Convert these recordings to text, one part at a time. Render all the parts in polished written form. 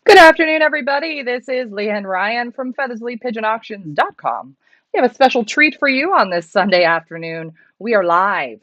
Good afternoon, everybody. This is Leanne Ryan from FeatherslyPigeonAuctions.com. We have a special treat for you on this Sunday afternoon. We are live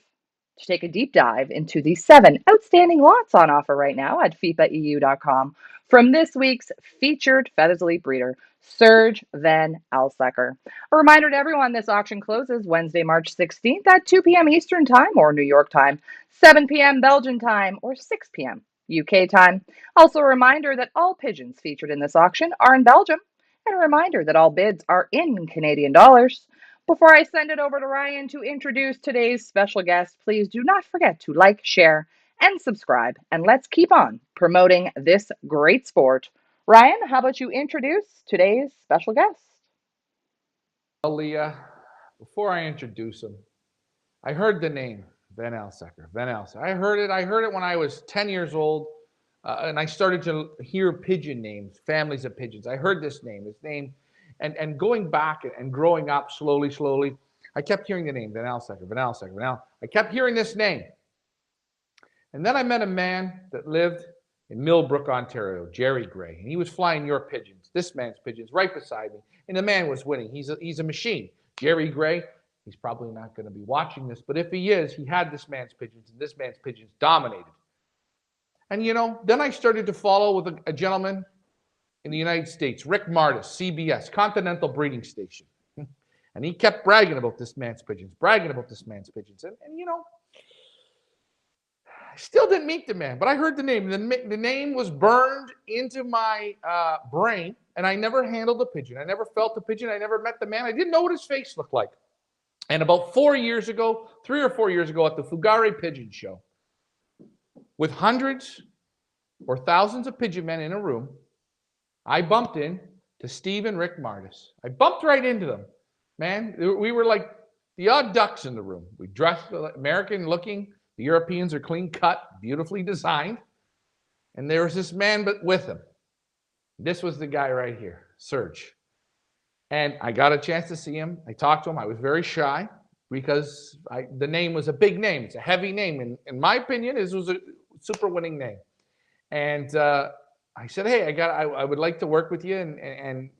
to take a deep dive into the 7 outstanding lots on offer right now at FIPAEU.com from this week's featured Feathersly breeder, Serge Van Elsacker. A reminder to everyone, this auction closes Wednesday, March 16th at 2 p.m. Eastern Time or New York time, 7 p.m. Belgian time, or 6 p.m. UK time. Also, a reminder that all pigeons featured in this auction are in Belgium, and a reminder that all bids are in Canadian dollars. Before I send it over to Ryan to introduce today's special guest, please do not forget to like, share, and subscribe. And let's keep on promoting this great sport. Ryan, how about you introduce today's special guest? Well, Leah, before I introduce him, I heard the name Van Alsecker. Van Alsecker. I heard it. I heard it when I was 10 years old, and I started to hear pigeon names, families of pigeons. I heard this name, and going back and growing up slowly, I kept hearing the name Van Alsecker, Van Alsecker, Van Al. I kept hearing this name, and then I met a man that lived in Millbrook, Ontario, Jerry Gray, and he was flying your pigeons, this man's pigeons, right beside me, and the man was winning. He's a machine. Jerry Gray, he's probably not going to be watching this, but if he is, he had this man's pigeons, and this man's pigeons dominated. And then I started to follow with a gentleman in the United States, Rick Martis, CBS, Continental Breeding Station. And he kept bragging about this man's pigeons, bragging about this man's pigeons. And I still didn't meet the man, but I heard the name. The name was burned into my brain, and I never handled a pigeon. I never felt the pigeon. I never met the man. I didn't know what his face looked like. And about 4 years ago, 3 or 4 years ago, at the Fugare Pigeon Show, with hundreds or thousands of pigeon men in a room, I bumped in to Steve and Rick Martis. I bumped right into them. Man, we were like the odd ducks in the room. We dressed American looking. The Europeans are clean cut, beautifully designed. And there was this man with him. This was the guy right here, Serge. And I got a chance to see him. I talked to him. I was very shy because the name was a big name. It's a heavy name. In my opinion, this was a super winning name. And I said, hey, I would like to work with you. And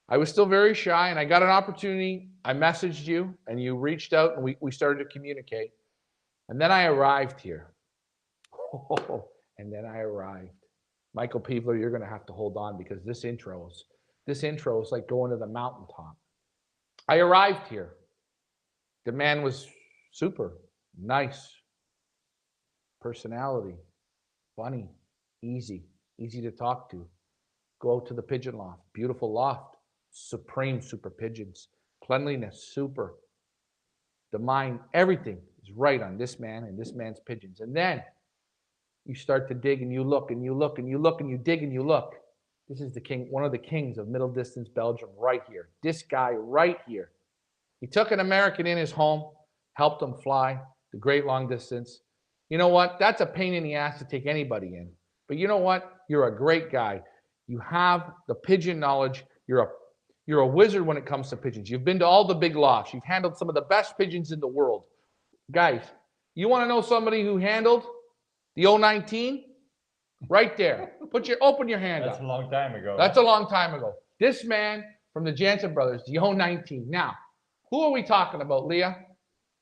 I was still very shy. And I got an opportunity. I messaged you, and you reached out, and we started to communicate. And then I arrived here. And then I arrived. Michael Peevler, you're going to have to hold on because this intro is like going to the mountaintop. I arrived here. The man was super nice, personality, funny, easy to talk to. Go out to the pigeon loft, beautiful loft, supreme super pigeons, cleanliness, super. The mind, everything is right on this man and this man's pigeons. And then you start to dig and you look and you look and you look and you dig and you look. This is the king, one of the kings of middle distance Belgium right here. This guy right here. He took an American in his home, helped him fly the great long distance. You know what? That's a pain in the ass to take anybody in. But you know what? You're a great guy. You have the pigeon knowledge. You're a wizard when it comes to pigeons. You've been to all the big lofts. You've handled some of the best pigeons in the world. Guys, you want to know somebody who handled the 019? Right there. Open your hand That's up. a long time ago. That's a long time ago. This man from the Jansen brothers, the 019. Now, who are we talking about, Leah?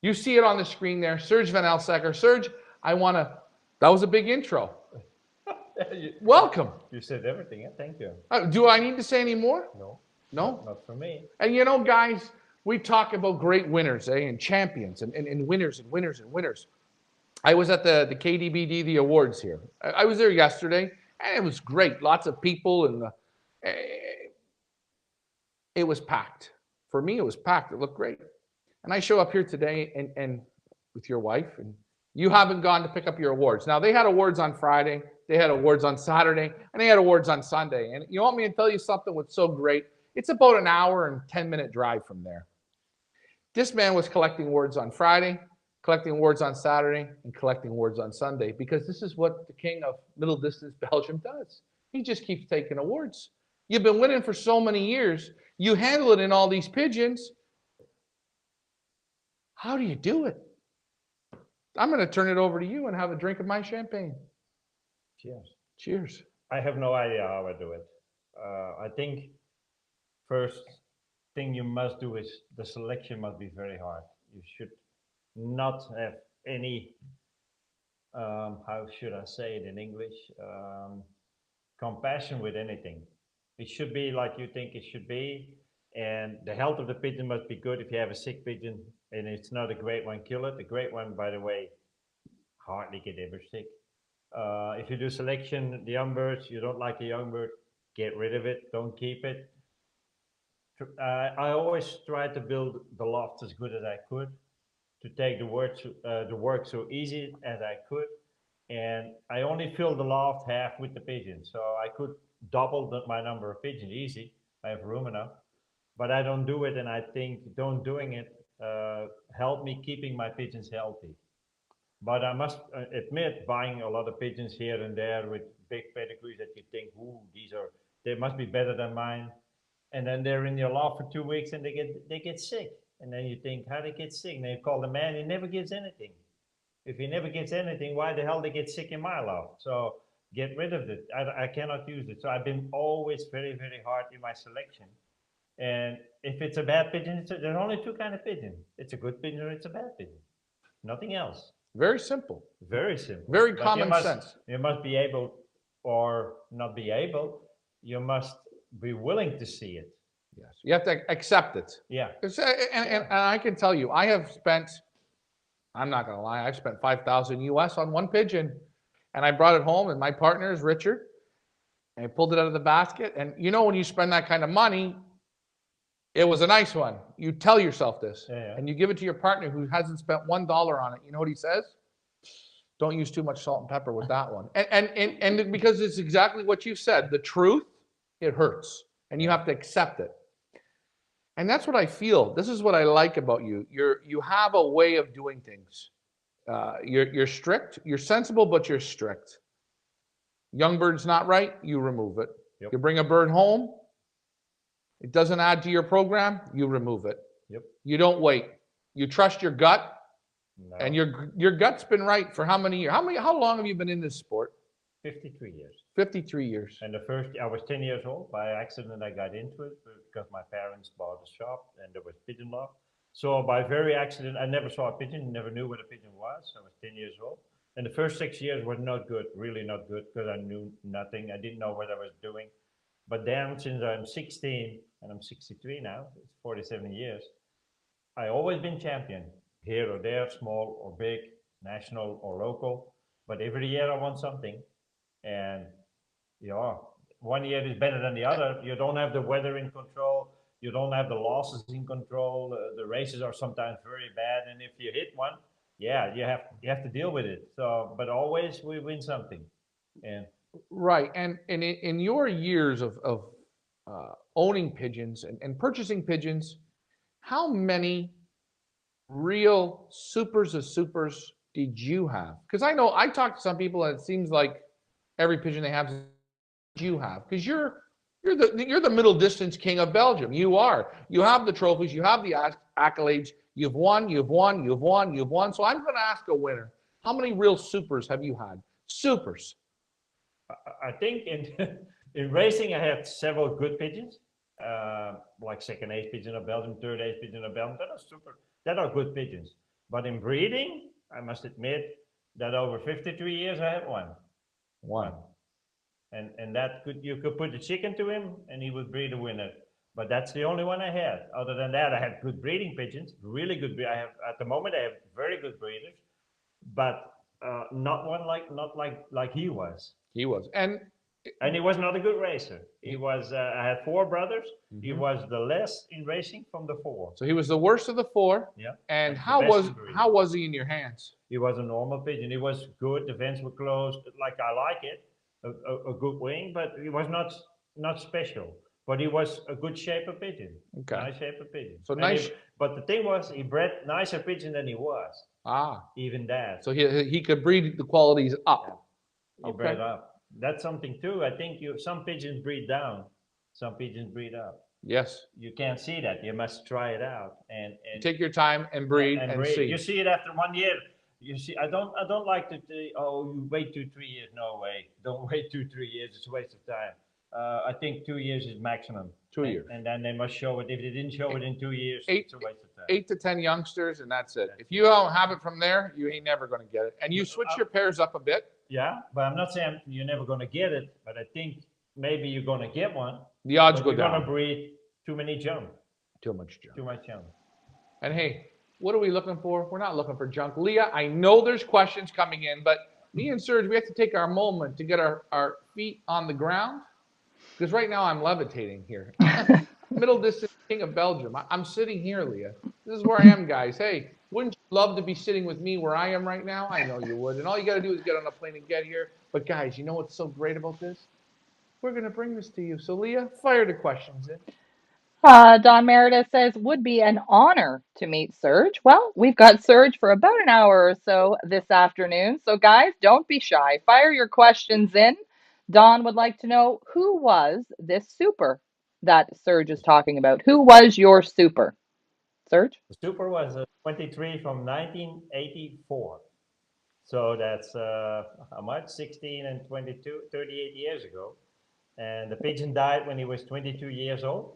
You see it on the screen there, Serge Van Elsacker. Serge, that was a big intro. Welcome. You said everything. Yeah, thank you. Do I need to say any more? No. No? Not for me. And guys, we talk about great winners, and champions, and winners and winners and winners. I was at the KDBD, the awards here. I was there yesterday, and it was great. Lots of people, and it was packed. For me, it was packed. It looked great. And I show up here today and with your wife, and you haven't gone to pick up your awards. Now, they had awards on Friday, they had awards on Saturday, and they had awards on Sunday. And you want me to tell you something what's so great? It's about an hour and 10-minute drive from there. This man was collecting awards on Friday, collecting awards on Saturday, and collecting awards on Sunday, because this is what the king of middle distance Belgium does. He just keeps taking awards. You've been winning for so many years. You handle it in all these pigeons. How do you do it? I'm going to turn it over to you and have a drink of my champagne. Cheers. Cheers. I have no idea how I do it. I think first thing you must do is the selection must be very hard. You should not have any, how should I say it in English, compassion with anything. It should be like you think it should be, and the health of the pigeon must be good. If you have a sick pigeon and it's not a great one, kill it. The great one, by the way, hardly get ever sick. If you do selection, the young birds, you don't like a young bird, get rid of it, don't keep it. I always tried to build the loft as good as I could, to take the work so easy as I could, and I only filled the loft half with the pigeons, so I could double my number of pigeons easy. I have room enough, but I don't do it, and I think don't doing it helped me keeping my pigeons healthy. But I must admit, buying a lot of pigeons here and there with big pedigrees that you think, ooh, they must be better than mine, and then they're in your loft for 2 weeks and they get sick, and then you think, how they get sick? And then you call the man, he never gives anything. If he never gets anything, why the hell they get sick in my loft? So get rid of it. I cannot use it. So I've been always very, very hard in my selection. And if it's a bad pigeon, there's only two kind of pigeon. It's a good pigeon or it's a bad pigeon. Nothing else. Very simple. Very simple. Very But common sense. You must be able, or not be able. You must be willing to see it. Yes. You have to accept it. Yeah. And I can tell you, I have spent, I'm not going to lie, I've spent 5,000 US on one pigeon, and I brought it home, and my partner is Richard, and I pulled it out of the basket. And you know, when you spend that kind of money, it was a nice one. You tell yourself this, and you give it to your partner who hasn't spent $1 on it. You know what he says? Don't use too much salt and pepper with that one. And because it's exactly what you said, the truth, it hurts, and you have to accept it. And that's what I feel. This is what I like about you. You have a way of doing things. You're strict. You're sensible, but you're strict. Young bird's not right, you remove it. Yep. You bring a bird home, it doesn't add to your program, you remove it. Yep. You don't wait. You trust your gut, No. and your gut's been right for how many years? How long have you been in this sport? 53 years. 53 years. And I was 10 years old. By accident, I got into it because my parents bought a shop and there was pigeon loft. So by very accident, I never saw a pigeon, never knew what a pigeon was. I was 10 years old. And the first 6 years were not good, really not good, because I knew nothing. I didn't know what I was doing. But then since I'm 16 and I'm 63 now, it's 47 years, I always been champion, here or there, small or big, national or local. But every year I won something. And yeah, one year is better than the other. You don't have the weather in control. You don't have the losses in control. The races are sometimes very bad. And if you hit one, yeah, you have to deal with it. So, but always we win something. And right. And in your years of owning pigeons and purchasing pigeons, how many real supers of supers did you have? Because I know I talked to some people and it seems like every pigeon they have you have, because you're the middle distance king of Belgium. You are. You have the trophies. You have the accolades. You've won. So I'm going to ask a winner. How many real supers have you had? Supers. I think in racing I had several good pigeons, like second ace pigeon of Belgium, third ace pigeon of Belgium. That are super. That are good pigeons. But in breeding, I must admit that over 53 years I had one. One. And that you could put a chicken to him and he would breed a winner. But that's the only one I had. Other than that, I had good breeding pigeons, really good. I have at the moment I have very good breeders, but not like he was. He was, and he was not a good racer. He was. I had four brothers. Mm-hmm. He was the less in racing from the four. So he was the worst of the four. Yeah. And how was he in your hands? He was a normal pigeon. He was good. The vents were closed, like I like it. A good wing, but he was not special. But he was a good shape of pigeon. Okay. Nice shape of pigeon. So nice. But the thing was, he bred nicer pigeon than he was. Ah. Even that. So he could breed the qualities up. He bred up. That's something too. I think some pigeons breed down, some pigeons breed up. Yes. You can't see that. You must try it out and take your time and breed and see. You see it after 1 year. You see, I don't like to say, oh, you wait 2 3 years. No way, don't wait 2 3 years. It's a waste of time. I think 2 years is maximum. 2 years. And then they must show it. If they didn't show it in 2 years, Eight, it's a waste of time. 8 to 10 youngsters, and that's it. If you don't have it from there, you ain't never going to get it. And you switch your pairs up a bit. Yeah, but I'm not saying you're never going to get it. But I think maybe you're going to get one. The odds but go you're down. going to breed too many junk. Too much junk. Too much junk. And hey, what are we looking for? We're not looking for junk. Leah, I know there's questions coming in, but me and Serge, we have to take our moment to get our feet on the ground. Because right now I'm levitating here. Middle distance king of Belgium. I'm sitting here, Leah. This is where I am, guys. Hey, wouldn't you love to be sitting with me where I am right now? I know you would. And all you got to do is get on a plane and get here. But guys, you know what's so great about this? We're going to bring this to you. So Leah, fire the questions in. Don Meredith says, would be an honor to meet Serge. Well, we've got Serge for about an hour or so this afternoon. So, guys, don't be shy. Fire your questions in. Don would like to know, who was this super that Serge is talking about? Who was your super? Serge? The Super was a 23 from 1984. So that's how much? 16 and 22, 38 years ago. And the pigeon died when he was 22 years old.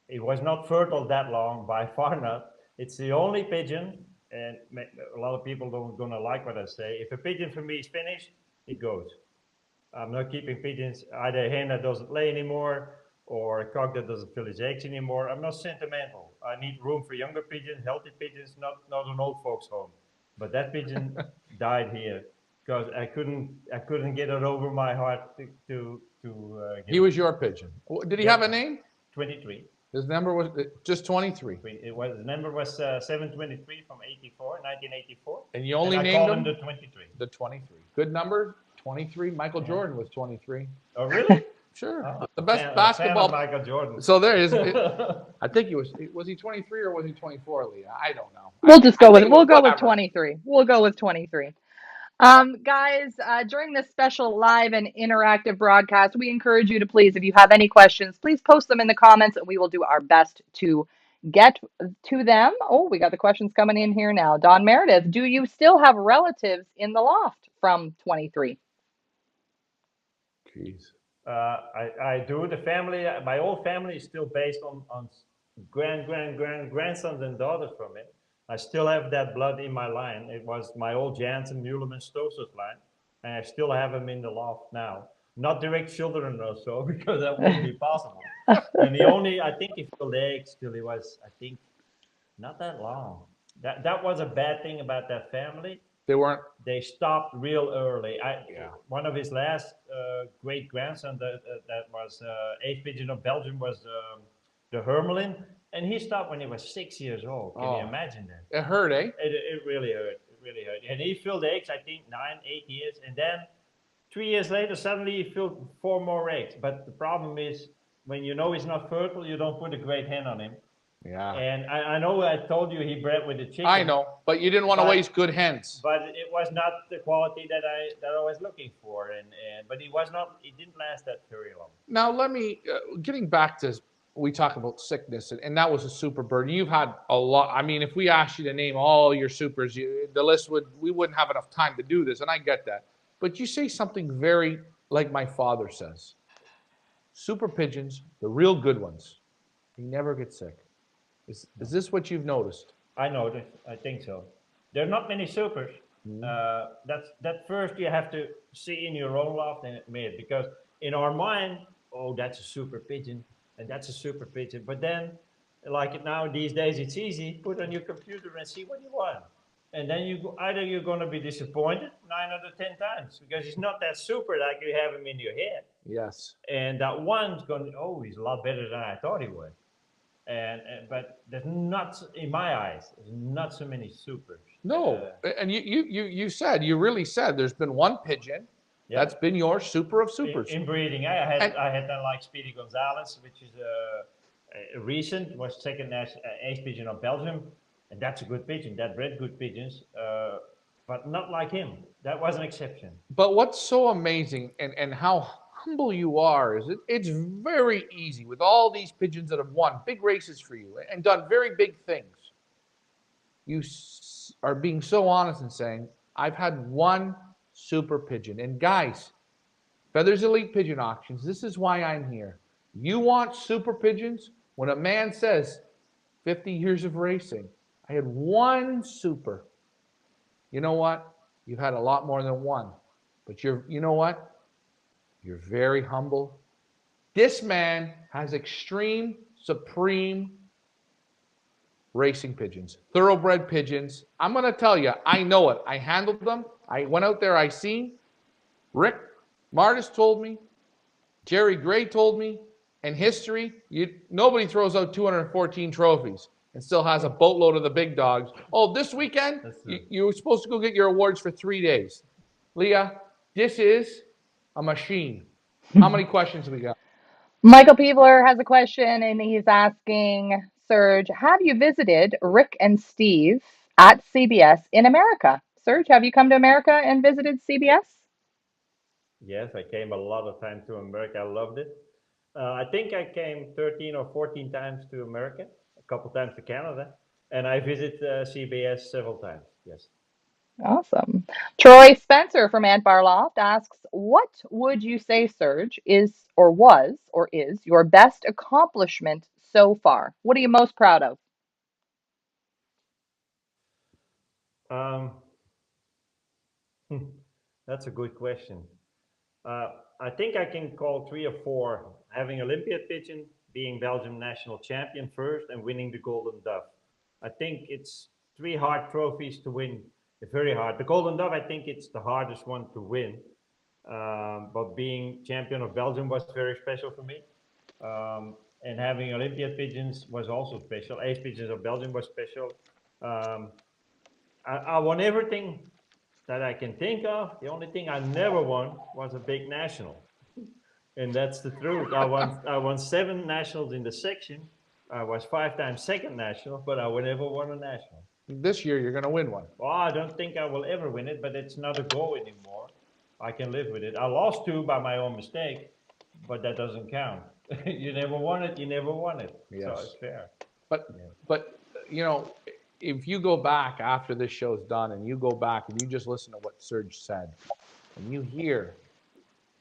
It was not fertile that long, by far not. It's the only pigeon, and a lot of people don't gonna like what I say. If a pigeon for me is finished, it goes. I'm not keeping pigeons, either a hen that doesn't lay anymore or a cock that doesn't fill his eggs anymore. I'm not sentimental. I need room for younger pigeons, healthy pigeons, not an old folks home. But that pigeon died here because I couldn't get it over my heart to He was your pigeon. Did he have a name? 23. His number was just 23. The number was 723 from 1984. And you only I named called him the 23. The 23. Good number, 23. Michael Jordan was 23. Oh, really? Sure. Oh, The best fan basketball. of Michael Jordan. So there is. I think he was he 23 or was he 24, Leah? I don't know. We'll go with whatever. 23. We'll go with 23. Guys, during this special live and interactive broadcast, we encourage you to please, if you have any questions, please post them in the comments and we will do our best to get to them. Oh, we got the questions coming in here now. Don Meredith, do you still have relatives in the loft from 23? Jeez. I do. The family, my whole family is still based on grandsons and daughters from it. I still have that blood in my line. It was my old Jansen, Muleman, Stosus line, and I still have them in the loft now. Not direct children or so, because that wouldn't be possible. And I think he filled eggs till he was, I think, not that long. That was a bad thing about that family. They stopped real early. One of his last great grandson that was eighth pigeon of Belgium was the Hermelin, and he stopped when he was 6 years old. Can you imagine that? It hurt, eh? It really hurt. It really hurt. And he filled eggs, I think, 9, 8 years, and then 3 years later, suddenly he filled 4 more eggs. But the problem is, when you know he's not fertile, you don't put a great hen on him. Yeah. And I know I told you he bred with the chicken. I know, but you didn't want to waste good hens. But it was not the quality that I was looking for, but he didn't last that very long. Now let me getting back to, we talk about sickness, and that was a super bird. You've had a lot. I mean, if we asked you to name all your supers, the list we wouldn't have enough time to do this, and I get that. But you say something very like my father says. Super pigeons, the real good ones, they never get sick. Is this what you've noticed? I noticed. I think so. There are not many supers. That first you have to see in your own loft and admit, because in our mind, oh, that's a super pigeon and that's a super pigeon. But then, like now these days, it's easy. Put on your computer and see what you want, and then either you're going to be disappointed 9 out of 10 times because he's not that super like you have him in your head. Yes. And that one's going to, oh, he's a lot better than I thought he was. But there's not, in my eyes, there's not so many supers. No, and you really said there's been one pigeon that's been your super of supers. In breeding, I had that like Speedy Gonzalez, which is a recent, was second as ace pigeon of Belgium, and that's a good pigeon. That bred good pigeons, but not like him. That was an exception. But what's so amazing and how humble you are is it's very easy with all these pigeons that have won big races for you and done very big things. are being so honest and saying, I've had one super pigeon. And guys, Feathers Elite Pigeon Auctions, this is why I'm here. You want super pigeons? When a man says 50 years of racing, I had one super. You know what? You've had a lot more than one. But you know what? You're very humble. This man has extreme, supreme racing pigeons, thoroughbred pigeons. I'm going to tell you, I know it. I handled them. I went out there, I seen. Rick Martis told me, Jerry Gray told me, in history, nobody throws out 214 trophies and still has a boatload of the big dogs. Oh, this weekend, you were supposed to go get your awards for 3 days. Leah, this is a machine. How many questions we got? Michael Peebler has a question, and he's asking Serge, have you visited Rick and Steve at CBS in America? Serge, have you come to America and visited CBS? Yes, I came a lot of times to America. I loved it. I think I came 13 or 14 times to America, a couple times to Canada, and I visit CBS several times. Yes. Awesome. Troy Spencer from Ant Bar Loft asks, what would you say, Serge, is or was or is your best accomplishment so far? What are you most proud of? Um, that's a good question. Uh, I think I can call 3 or 4. Having Olympiad pigeon, being Belgium national champion first, and winning the Golden Dove. I think it's 3 hard trophies to win. It's very hard. The Golden Dove, I think it's the hardest one to win. But being champion of Belgium was very special for me. And having Olympiad pigeons was also special. Ace pigeons of Belgium was special. Um, I won everything that I can think of. The only thing I never won was a big national. And that's the truth. I won 7 nationals in the section. I was 5 times second national, but I never won a national. This year, you're going to win one. Well, I don't think I will ever win it, but it's not a goal anymore. I can live with it. I lost 2 by my own mistake, but that doesn't count. You never won it, you never won it. Yes. So it's fair. But you know, if you go back after this show's done and you go back and you just listen to what Serge said, and you hear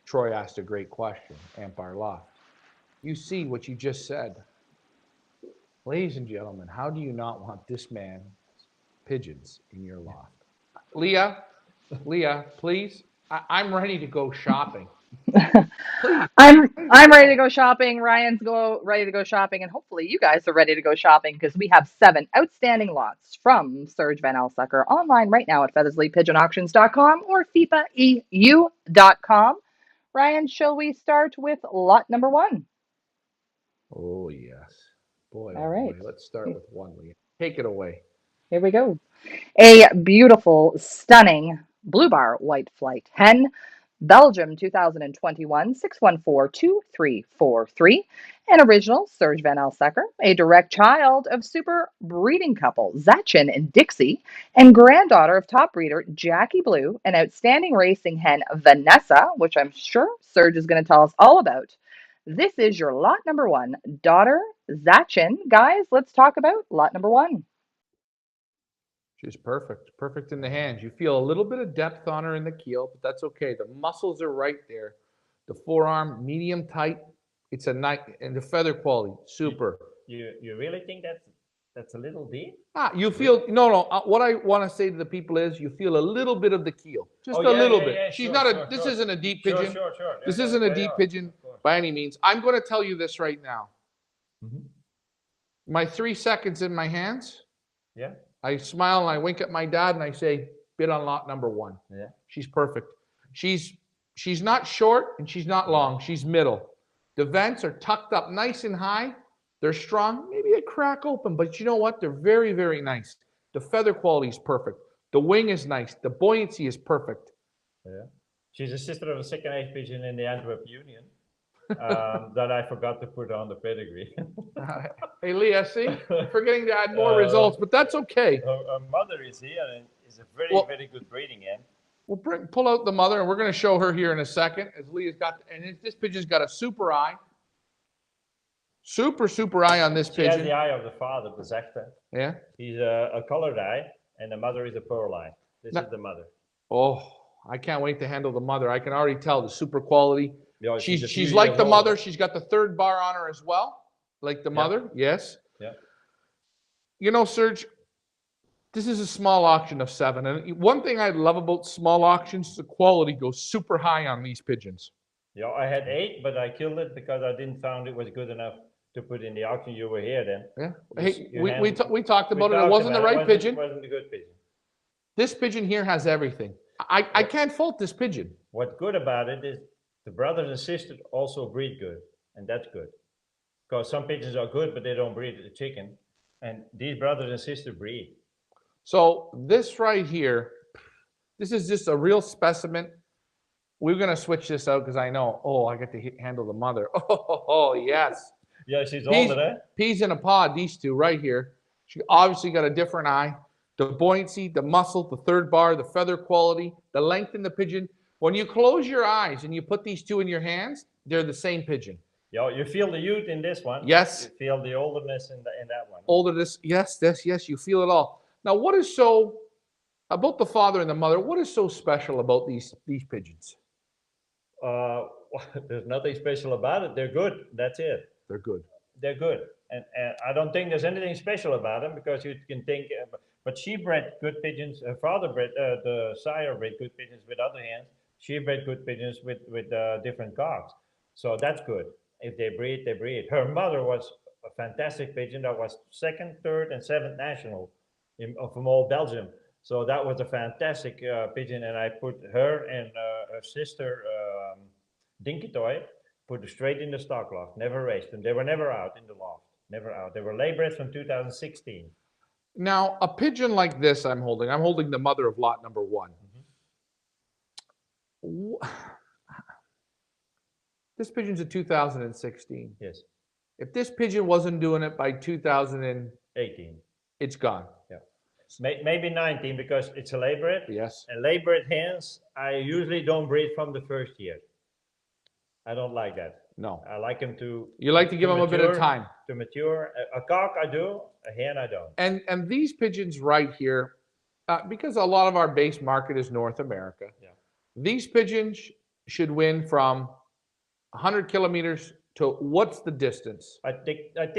Troy asked a great question, Empire Loft, you see what you just said. Ladies and gentlemen, how do you not want this man's pigeons in your loft? Leah, please, I'm ready to go shopping. I'm ready to go shopping. Ready to go shopping, and hopefully you guys are ready to go shopping because we have 7 outstanding lots from Serge Van Elsacker online right now at feathersleypigeonauctions.com or FIPAEU.com. Ryan, shall we start with lot number 1? Oh yes, boy. All right. Boy. Let's start with 1, Leah. Take it away. Here we go. A beautiful, stunning blue bar white flight hen, Belgium 2021 6142343, an original Serge Van Elsacker, a direct child of super breeding couple Zachin and Dixie, and granddaughter of top breeder Jackie Blue, an outstanding racing hen Vanessa, which I'm sure Serge is going to tell us all about. This is your lot number 1, daughter Zachin. Guys, let's talk about lot number 1. She's perfect. Perfect in the hands. You feel a little bit of depth on her in the keel, but that's okay. The muscles are right there. The forearm, medium tight. It's a nice, and the feather quality, super. You really think that's a little deep? You feel no. What I want to say to the people is, you feel a little bit of the keel, just a little bit. Yeah, She's sure, not a. sure, This sure. isn't a deep pigeon. Sure. This isn't a deep pigeon by any means. I'm going to tell you this right now. Mm-hmm. My 3 seconds in my hands. Yeah. I smile and I wink at my dad and I say, bid on lot number 1. Yeah. She's perfect. She's not short and she's not long. She's middle. The vents are tucked up nice and high. They're strong. Maybe a crack open, but you know what? They're very, very nice. The feather quality is perfect. The wing is nice. The buoyancy is perfect. Yeah. She's a sister of a second ace pigeon in the Antwerp Union. That I forgot to put on the pedigree. Hey, Leah, see? Forgetting to add more results, but that's okay. Her mother is here and is a very good breeding hen. We'll pull out the mother, and we're going to show her here in a second. As Leah's got, and this pigeon's got a super eye. Super eye on this pigeon. She has the eye of the father, the Zechta. Yeah. He's a colored eye, and the mother is a pearl line. This is the mother. Oh, I can't wait to handle the mother. I can already tell the super quality. Yeah, She's like the mother. She's got the third bar on her as well, like the mother. Yes. Yeah. You know, Serge, this is a small auction of 7. And one thing I love about small auctions, the quality goes super high on these pigeons. Yeah, I had 8, but I killed it because I didn't found it was good enough to put in the auction. You were here then. Yeah. Hey, we talked about it. It talked wasn't the about right pigeon. It wasn't a good pigeon. This pigeon here has everything. I can't fault this pigeon. What's good about it is the brothers and sisters also breed good, and that's good. Because some pigeons are good, but they don't breed the chicken. And these brothers and sisters breed. So this right here, this is just a real specimen. We're going to switch this out because I know, I get to handle the mother. Oh, yes. Yeah, she's older, eh? Peas in a pod, these two right here. She obviously got a different eye. The buoyancy, the muscle, the third bar, the feather quality, the length in the pigeon. When you close your eyes and you put these two in your hands, they're the same pigeon. Yeah, you feel the youth in this one. Yes. You feel the olderness in that one. Olderness, yes, you feel it all. Now, what is so about the father and the mother? What is so special about these pigeons? There's nothing special about it. They're good. That's it. They're good. They're good, and I don't think there's anything special about them because you can think. But she bred good pigeons. Her father bred the sire bred good pigeons with other hands. She bred good pigeons with different cocks. So that's good. If they breed, they breed. Her mother was a fantastic pigeon that was 2nd, 3rd, and 7th national from all Belgium. So that was a fantastic pigeon, and I put her and her sister Dinky Toy, put it straight in the stock loft. Never raced them. They were never out in the loft. Never out. They were lay-bred from 2016. Now, a pigeon like this I'm holding the mother of lot number 1. Mm-hmm. This pigeon's a 2016. Yes. If this pigeon wasn't doing it by 2018, it's gone. Yeah. Maybe 19 because it's a lay-bred. Yes. And lay-bred hens, I usually don't breed from the first year. I don't like that. No. I like them to. You like to give them a bit of time to mature. A cock I do, a hen I don't. And these pigeons right here, because a lot of our base market is North America. Yeah. These pigeons should win from 100 kilometers to what's the distance? I think that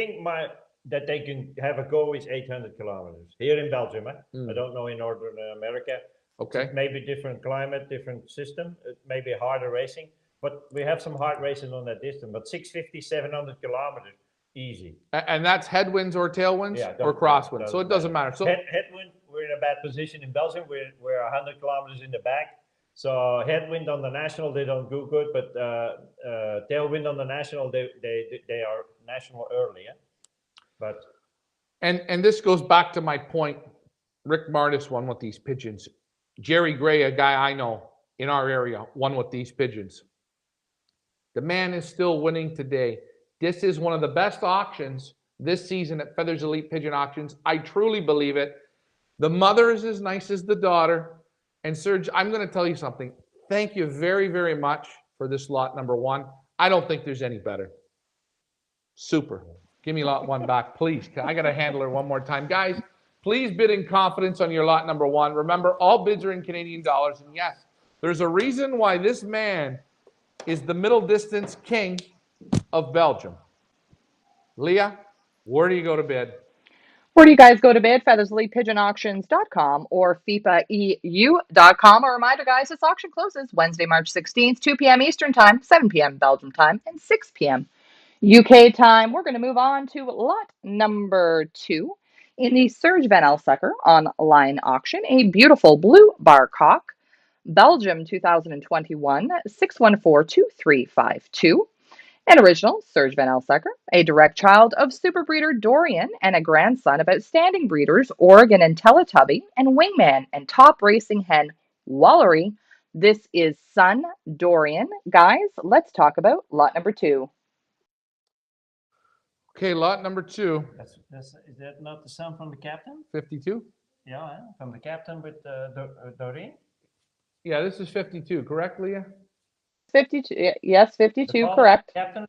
they can have a go is 800 kilometers here in Belgium. I don't know in Northern America. Okay. Maybe different climate, different system. It may be harder racing. But we have some hard races on that distance. But 650, 700 kilometers, easy. And that's headwinds or tailwinds or crosswinds. So it doesn't matter. So headwind, we're in a bad position in Belgium. We're 100 kilometers in the back. So headwind on the national, they don't do good. But tailwind on the national, they are national early. Yeah? But and this goes back to my point. Rick Martis won with these pigeons. Jerry Gray, a guy I know in our area, won with these pigeons. The man is still winning today. This is one of the best auctions this season at Feathers Elite Pigeon Auctions. I truly believe it. The mother is as nice as the daughter. And Serge, I'm going to tell you something. Thank you very, very much for this lot number 1. I don't think there's any better. Super. Give me lot 1 back, please. I got to handle her one more time. Guys, please bid in confidence on your lot number 1. Remember, all bids are in Canadian dollars. And yes, there's a reason why this man is the middle distance king of Belgium. Leah, where do you go to bid? Where do you guys go to bid? FeathersleyPigeonAuctions.com or FIPAEU.com. A reminder, guys, this auction closes Wednesday, March 16th, 2 p.m. Eastern Time, 7 p.m. Belgium time, and 6 p.m. UK time. We're going to move on to lot number 2 in the Serge Van Elsacker online auction. A beautiful blue bar cock. Belgium 2021 6142352. An original, Serge Van Elsacker, a direct child of super breeder Dorian and a grandson of outstanding breeders Oregon and Teletubby and Wingman and top racing hen Wallery. This is son Dorian. Guys, let's talk about lot number 2. Okay, lot number 2. Is that not the son from the captain? 52? Yeah, from the captain with Dorian? Yeah, this is 52, correct, Leah? 52, yes, 52, correct. Captain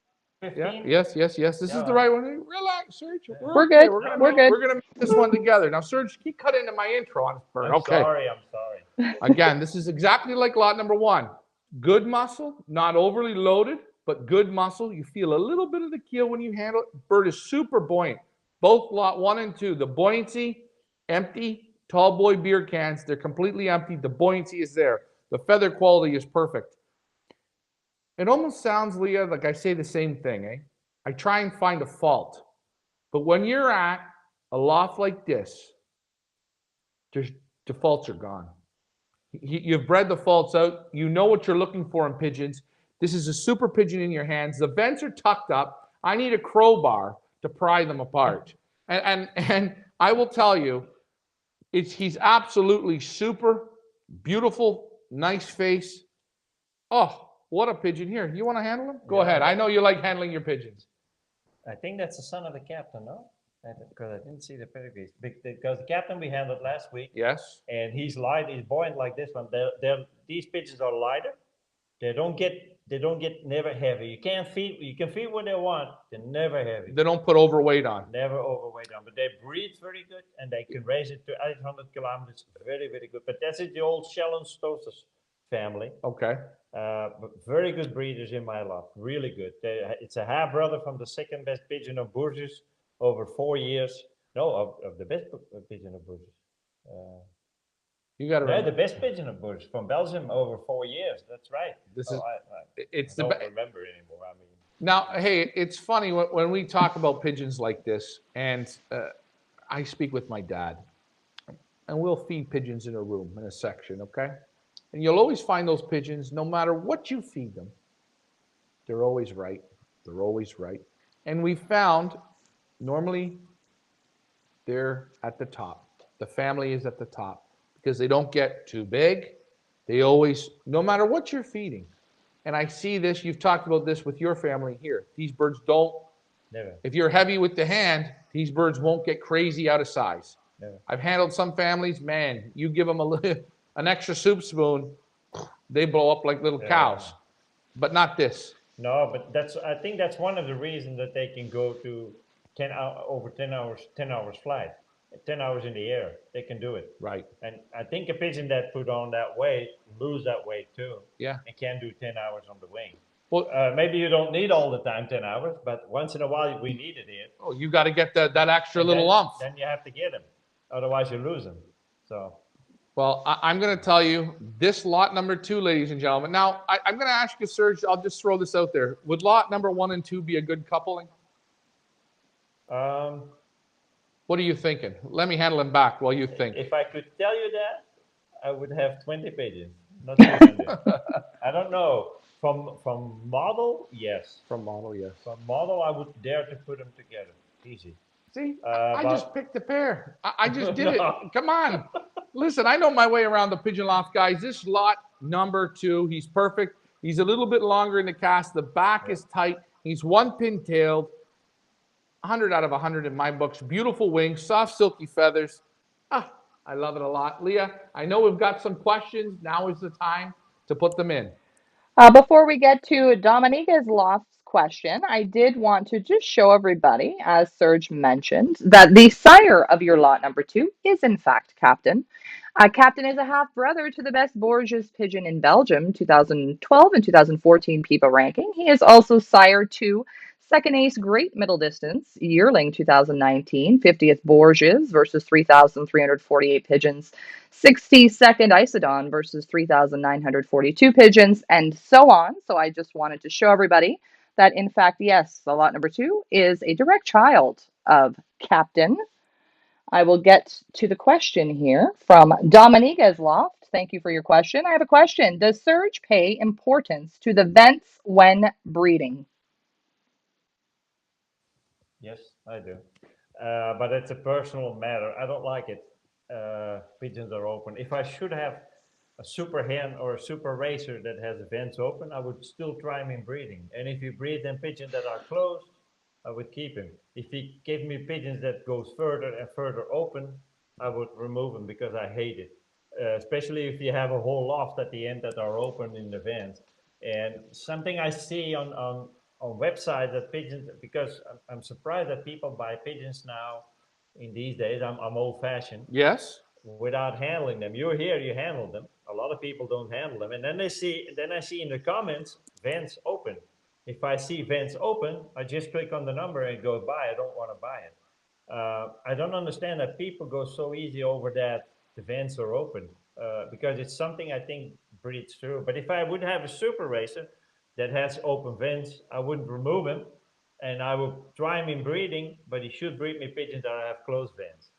15? Yes. This is the right one. Relax, Serge. We're We're okay. good. We're good. We're gonna make this one together. Now, Serge, keep cut into my intro on this bird. I'm sorry. Again, this is exactly like lot number one. Good muscle, not overly loaded, but good muscle. You feel a little bit of the keel when you handle it. Bird is super buoyant. Both lot one and two, the buoyancy, empty, tall boy beer cans, they're completely empty. The buoyancy is there. The feather quality is perfect. It almost sounds, Leah, like I say the same thing, eh? I try and find a fault. But when you're at a loft like this, the faults are gone. You've bred the faults out. You know what you're looking for in pigeons. This is a super pigeon in your hands. The vents are tucked up. I need a crowbar to pry them apart. And I will tell you, he's absolutely super, beautiful, nice face. Oh, what a pigeon. Here, you want to handle him? Go ahead. I know you like handling your pigeons. I think that's the son of the captain, no? Because I didn't see the pedigrees. Because the captain we handled last week, Yes. and he's light, he's buoyant like this one. These pigeons are lighter. They don't get never heavy. You can feed what they want. They're never heavy. They don't put overweight on. Never overweight on. But they breathe very good, and they can raise it to 800 kilometers. Very, very good. But that's it, the old Shellen Stosus family. Okay. But very good breeders in my lot. Really good. It's a half brother from the second best pigeon of Bourges over 4 years. No, of the best pigeon of Bourges. You got to Yeah, remember. the best pigeon of Bourges from Belgium over 4 years. That's right. This Oh, is it's I the don't best. remember anymore. I mean, Now, hey, it's funny when we talk about pigeons like this, and I speak with my dad, and we'll feed pigeons in a room, in a section, okay? And you'll always find those pigeons, no matter what you feed them, they're always right. They're always right. And we found, normally, they're at the top. The family is at the top because they don't get too big. They always, no matter what you're feeding, and I see this, you've talked about this with your family here. These birds don't, never. if you're heavy with the hand, these birds won't get crazy out of size. Never. I've handled some families, man, you give them an extra soup spoon, they blow up like little cows. But not this. No, but I think that's one of the reasons that they can go to 10 hours flight, 10 hours in the air. They can do it. Right. And I think a pigeon that put on that weight lose that weight too. Yeah. And can do 10 hours on the wing. Well, maybe you don't need all the time 10 hours, but once in a while we need it here. oh, you got to get that extra And little lump. Then you have to get them, otherwise you lose them. So. Well, I'm going to tell you this lot number 2, ladies and gentlemen. Now, I'm going to ask you, Serge, I'll just throw this out there. Would lot number 1 and 2 be a good coupling? What are you thinking? Let me handle him back while you think. If I could tell you that, I would have 20 pigeons, not 200. I don't know. From model, yes. From model, yes. From model, I would dare to put them together. Easy. See, I just picked a pair. I just did No. it. Come on. Listen, I know my way around the pigeon loft, guys. This lot number 2, he's perfect. He's a little bit longer in the cast. The back is tight. He's one pin-tailed. 100 out of 100 in my books. Beautiful wings, soft, silky feathers. I love it a lot. Leah, I know we've got some questions. Now is the time to put them in. Before we get to Dominique's last question, I did want to just show everybody, as Serge mentioned, that the sire of your lot number 2 is in fact Captain. Captain is a half brother to the best Bourges pigeon in Belgium, 2012 and 2014 PIPA ranking. He is also sire to second ace great middle distance, yearling 2019, 50th Bourges versus 3,348 pigeons. 62nd Isodon versus 3,942 pigeons, and so on. So I just wanted to show everybody that, in fact, yes, the lot number 2 is a direct child of Captain. I will get to the question here from Dominique's Loft. Thank you for your question. I have a question. Does Serge pay importance to the vents when breeding? Yes, I do. But it's a personal matter. I don't like it. Pigeons are open. If I should have a super hen or a super racer that has vents open, I would still try him in breeding. And if you breed them pigeons that are closed, I would keep him. If he gave me pigeons that goes further and further open, I would remove him because I hate it. Especially if you have a whole loft at the end that are open in the vents. And something I see on on websites that pigeons, because I'm surprised that people buy pigeons now in these days. I'm old fashioned Yes. without handling them. You're here, you handle them. A lot of people don't handle them. And then I see in the comments, vents open. If I see vents open, I just click on the number and go buy. I don't want to buy it. I don't understand that people go so easy over that the vents are open because it's something I think breeds through. But if I would have a super racer that has open vents, I wouldn't remove him and I would try him in breeding, but he should breed me pigeons that have closed vents.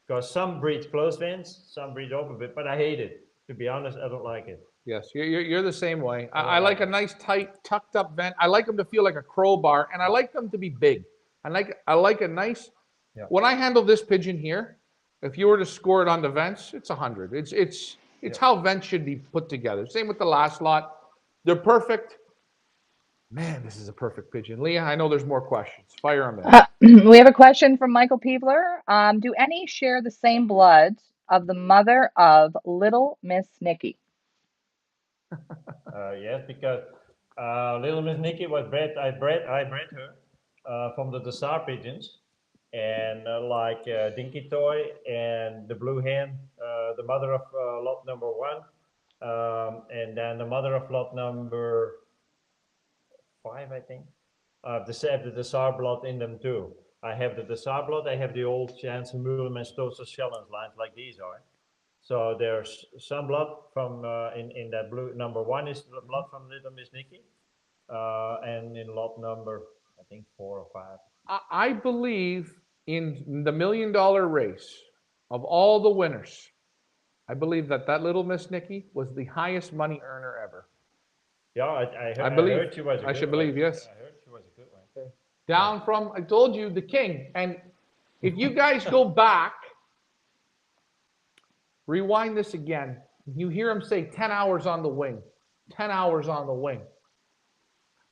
Because some breed closed vents, some breed open vents, but I hate it. To be honest, I don't like it. Yes, you're the same way. I don't like like a it. nice, tight, tucked up vent. I like them to feel like a crowbar, and I like them to be big. I like a nice. Yeah. When I handle this pigeon here, if you were to score it on the vents, it's 100. It's Yeah. how vents should be put together. Same with the last lot. They're perfect. Man, this is a perfect pigeon. Leah, I know there's more questions. Fire them in. We have a question from Michael Peebler. Do any share the same blood of the mother of Little Miss Nikki? Yes, because little Miss Nikki was bred. I bred her from the Dessar pigeons, and Dinky Toy and the Blue Hen, the mother of lot number one, and then the mother of lot number five, I think. Have the Dessar blood in them too. I have the Dessar blood. I have the old Janssen Mulem and Stoser Shellens lines like these are. So there's some blood from in that blue number one is blood from Little Miss Nikki, and in lot number I think 4 or 5. I believe in the $1 million race of all the winners. I believe that Little Miss Nikki was the highest money earner ever. Yeah, I I believe. heard she was a I good should one. believe, yes. I heard she was a good one. Down from, I told you, the king. And if you guys go back, rewind this again, you hear him say 10 hours on the wing. 10 hours on the wing.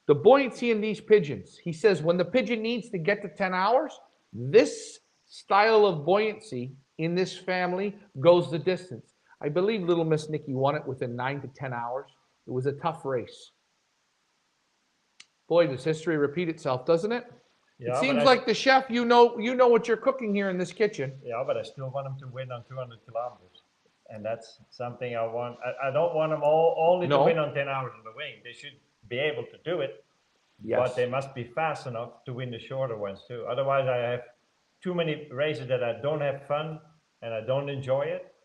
The buoyancy in these pigeons, he says when the pigeon needs to get to 10 hours, this style of buoyancy in this family goes the distance. I believe Little Miss Nikki won it within 9 to 10 hours. It was a tough race. Boy, does history repeat itself, doesn't it? It Yeah, seems like the chef, you know what you're cooking here in this kitchen. yeah, but I still want them to win on 200 kilometers, and that's something I want. I don't want them all only to win No. on 10 hours on the wing. They should be able to do it, Yes. but they must be fast enough to win the shorter ones too. Otherwise, I have too many races that I don't have fun and I don't enjoy it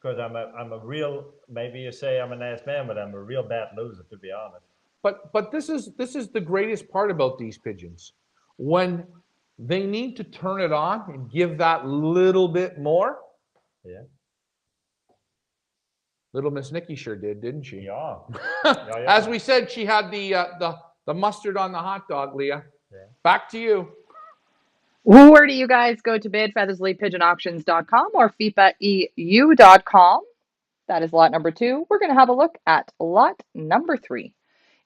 because I'm a real, maybe you say I'm an ass man, but I'm a real bad loser, to be honest. But this is the greatest part about these pigeons. When they need to turn it on and give that little bit more. Yeah. Little Miss Nikki sure did, didn't she? Yeah. As we said, she had the mustard on the hot dog, Leah. Yeah. Back to you. Where do you guys go to bid? FeathersleyPigeonAuctions.com or FIPAEU.com. That is lot number 2. We're going to have a look at lot number 3.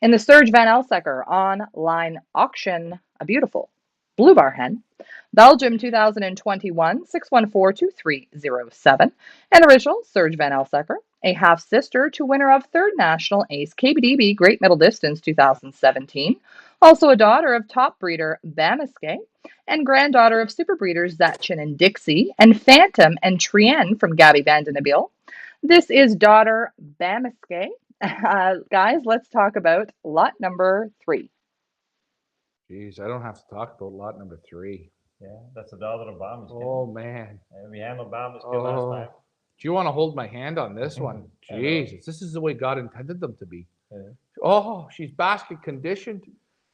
In the Serge Van Elsacker online auction, a beautiful blue bar hen, Belgium 2021 6142307, an original Serge Van Elsacker, a half sister to winner of 3rd National Ace KBDB Great Middle Distance 2017, also a daughter of top breeder Bamiske, and granddaughter of super breeders Zachin and Dixie, and Phantom and Trienne from Gabby Vandenabile. This is daughter Bamiske. Guys, let's talk about lot number 3. Jeez, I don't have to talk about lot number 3. Yeah, that's the daughter of Bahamas. Oh, man. And we handled Bahamas last Oh. time. Do you want to hold my hand on this one? I know. Jesus, this is the way God intended them to be. Yeah. Oh, she's basket conditioned.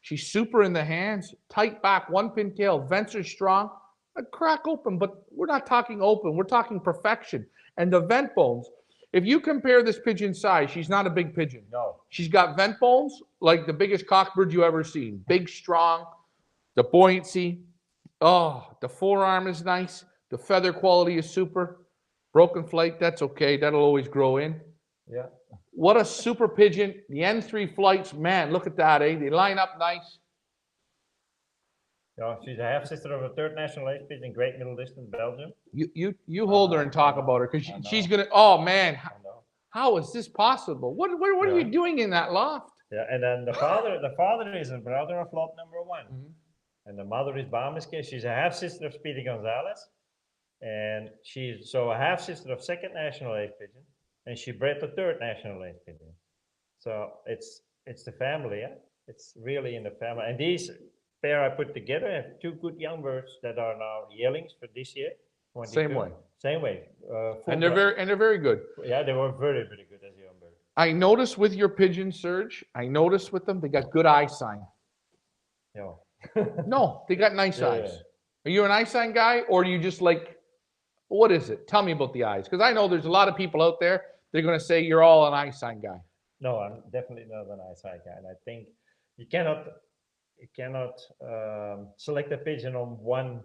She's super in the hands, tight back, 1-pin tail, vents are strong. A crack open, but we're not talking open. We're talking perfection. And the vent bones, if you compare this pigeon size, she's not a big pigeon. No. She's got vent bones like the biggest cockbird you ever seen. Big, strong, the buoyancy. Oh, the forearm is nice. The feather quality is super. Broken flight, that's okay. That'll always grow in. Yeah. What a super pigeon. The N3 flights, man, look at that, eh? They line up nice. Yeah, she's a half sister of a 3rd National Ace pigeon, Great Middle Distance, Belgium. You hold her and talk about her because I know. she's gonna. Oh man, I know. how is this possible? What are you doing in that loft? Yeah, and then the father is a brother of lot number one, and the mother is Bamiske. She's a half sister of Speedy Gonzalez, and she's so a half sister of second national age pigeon, and she bred the third national age pigeon. So it's the family, yeah. It's really in the family. And these pair I put together have two good young birds that are now yearlings for this year. Same 22. way. Same way. And they're very good. Yeah, they were very, very good as young birds. I noticed with your pigeons, Serge, I noticed with them, they got good eye sign. Yeah. No, they got nice Yeah, eyes. yeah. Are you an eye sign guy, or do you just like, what is it? Tell me about the eyes. Because I know there's a lot of people out there, they're going to say you're all an eye sign guy. No, I'm definitely not an eyesight guy, and I think you cannot select a pigeon on one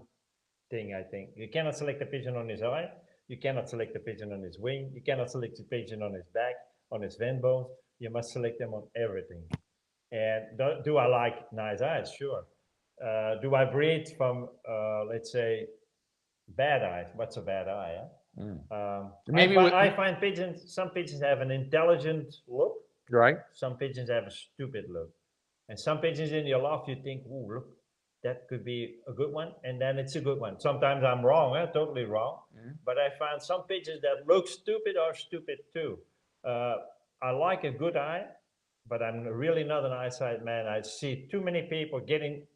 thing. I think you cannot select a pigeon on his eye. You cannot select a pigeon on his wing. You cannot select a pigeon on his back, on his vent bones. You must select them on everything. And do I like nice eyes? Sure. Do I breed from, let's say, bad eyes? What's a bad eye? Huh? Maybe I find pigeons. Some pigeons have an intelligent look. right. Some pigeons have a stupid look, and some pigeons in your loft you think, "Ooh, look, that could be a good one," and then it's a good one. Sometimes I'm wrong, totally wrong. But I find some pigeons that look stupid are stupid too. I like a good eye, but I'm really not an eyesight man. I see too many people getting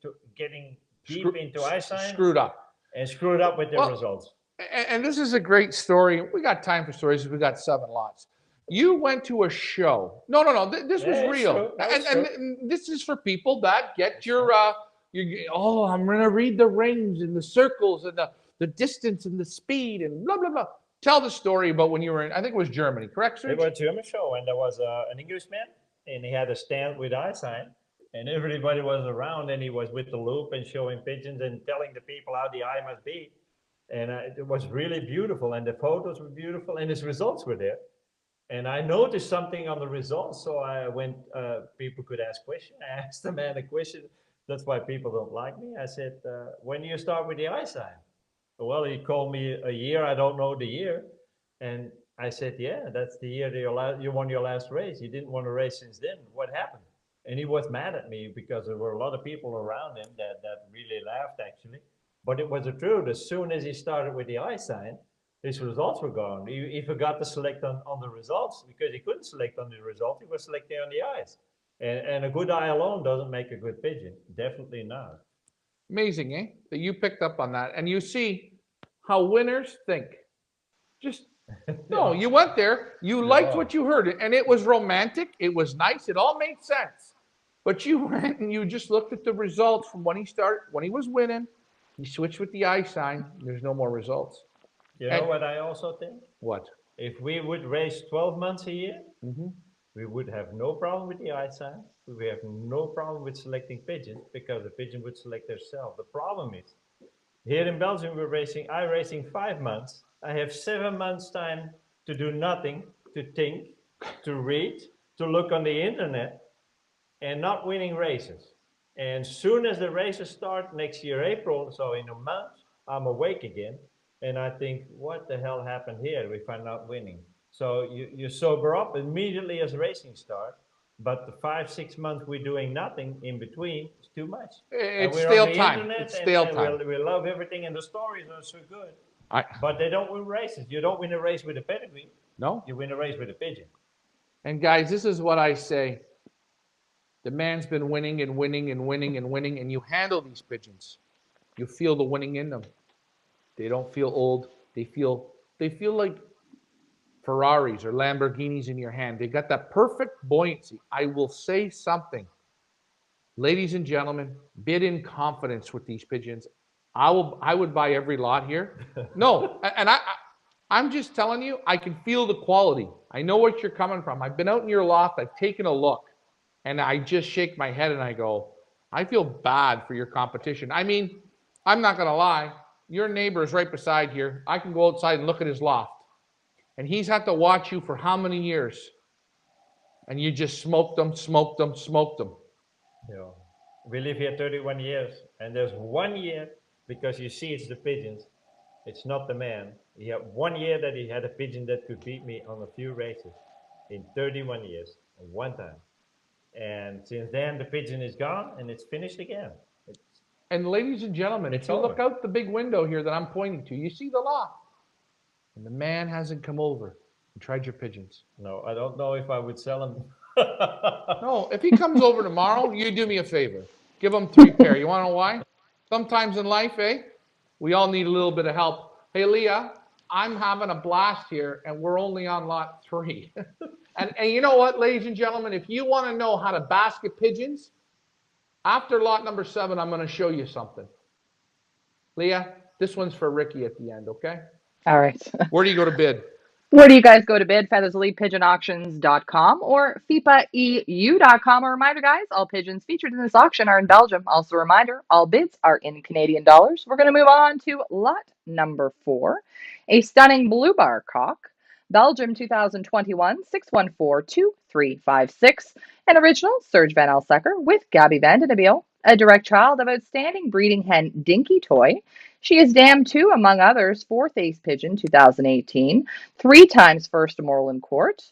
deep into eyesight Screwed up. and screwed up with their results. And this is a great story. We got time for stories. We got 7 lots. You went to a show. No. This was real. And this is for people that get your, I'm going to read the rings and the circles and the distance and the speed and blah, blah, blah. Tell the story about when you were in, I think it was Germany, correct, Serge? It was a German show, and there was an Englishman, and he had a stand with eye sign, and everybody was around, and he was with the loop and showing pigeons and telling the people how the eye must be. And it was really beautiful, and the photos were beautiful, and his results were there. And I noticed something on the results, so I went, people could ask questions. I asked the man a question. That's why people don't like me. I said, when do you start with the eye sign? Well, he called me a year. I don't know the year. And I said, yeah, that's the year that you won your last race. You didn't want to race since then. What happened? And he was mad at me because there were a lot of people around him that really laughed, actually. But it was the truth. As soon as he started with the eye sign, his results were gone. He forgot to select on the results because he couldn't select on the results. He was selecting on the eyes. And a good eye alone doesn't make a good pigeon. Definitely not. Amazing, eh? That you picked up on that. And you see how winners think. Just, no, you went there. You liked what you heard. And it was romantic. It was nice. It all made sense. But you went and you just looked at the results from when he started, when he was winning. You switch with the eye sign, there's no more results. You know what I also think? What? If we would race 12 months a year, we would have no problem with the eye sign. We would have no problem with selecting pigeons because the pigeon would select themselves. The problem is, here in Belgium, I'm racing 5 months. I have 7 months time to do nothing, to think, to read, to look on the internet, and not winning races. And soon as the races start next year, April, so in a month, I'm awake again. And I think, what the hell happened here if I'm not winning? So you sober up immediately as racing starts. But the 5-6 months we're doing nothing in between is too much. It's stale time. It's stale time. We love everything, and the stories are so good. But they don't win races. You don't win a race with a pedigree. No. You win a race with a pigeon. And guys, this is what I say. The man's been winning and winning and winning and winning, and you handle these pigeons. You feel the winning in them. They don't feel old. They feel like Ferraris or Lamborghinis in your hand. They got that perfect buoyancy. I will say something. Ladies and gentlemen, bid in confidence with these pigeons. I would buy every lot here. No, and I'm just telling you, I can feel the quality. I know what you're coming from. I've been out in your loft. I've taken a look. And I just shake my head and I go, I feel bad for your competition. I mean, I'm not going to lie. Your neighbor is right beside here. I can go outside and look at his loft. And he's had to watch you for how many years? And you just smoked them. Yeah. We live here 31 years. And there's 1 year, because you see it's the pigeons, it's not the man. He had 1 year that he had a pigeon that could beat me on a few races. In 31 years. One time. And since then, the pigeon is gone, and it's finished again. And ladies and gentlemen, if It's you look over. out the big window here that I'm pointing to, you see the loft. And the man hasn't come over and tried your pigeons. No, I don't know if I would sell them. No, if he comes over tomorrow, you do me a favor. Give him 3 pair. You want to know why? Sometimes in life, we all need a little bit of help. Hey, Leah, I'm having a blast here, and we're only on lot 3. and you know what, ladies and gentlemen, if you want to know how to basket pigeons, after lot number 7, I'm going to show you something. Leah, this one's for Ricky at the end, okay? All right. Where do you go to bid? Where do you guys go to bid? FeathersleePigeonAuctions.com or FIPAEU.com. A reminder, guys, all pigeons featured in this auction are in Belgium. Also a reminder, all bids are in Canadian dollars. We're going to move on to lot number 4, a stunning blue bar cock. Belgium 2021 6142356. An original Serge Van Elsacker with Gabby Vandenabeel, a direct child of outstanding breeding hen Dinky Toy. She is dam 2, among others, 4th Ace Pigeon 2018, 3 times 1st Moreland Court,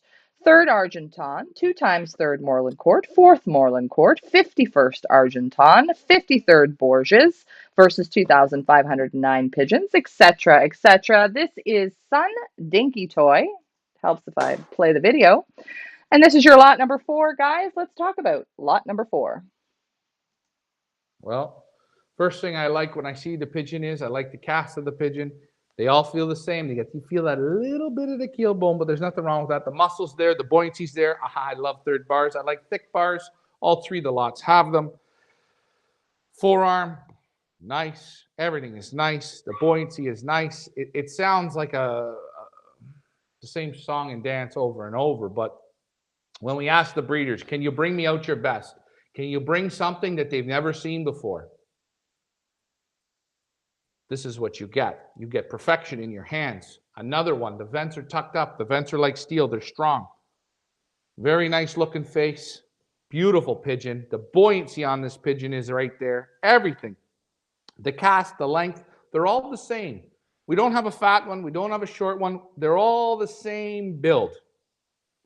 3rd Argenton, 2 times 3rd Moreland Court, 4th Moreland Court, 51st Argenton, 53rd Borges versus 2,509 pigeons, etc., etc. This is Sun Dinky Toy. Helps if I play the video. And this is your lot number 4, guys. Let's talk about lot number 4. Well, first thing I like when I see the pigeon is I like the cast of the pigeon. They all feel the same. You feel that little bit of the keel bone, but there's nothing wrong with that. The muscle's there, the buoyancy's there. I love 3rd bars. I like thick bars. All 3 of the lots have them. Forearm, nice. Everything is nice. The buoyancy is nice. It sounds like the same song and dance over and over, but when we ask the breeders, can you bring me out your best? Can you bring something that they've never seen before? This is what you get. You get perfection in your hands. Another one, the vents are tucked up. The vents are like steel. They're strong. Very nice looking face. Beautiful pigeon. The buoyancy on this pigeon is right there. Everything. The cast, the length, they're all the same. We don't have a fat one. We don't have a short one. They're all the same build.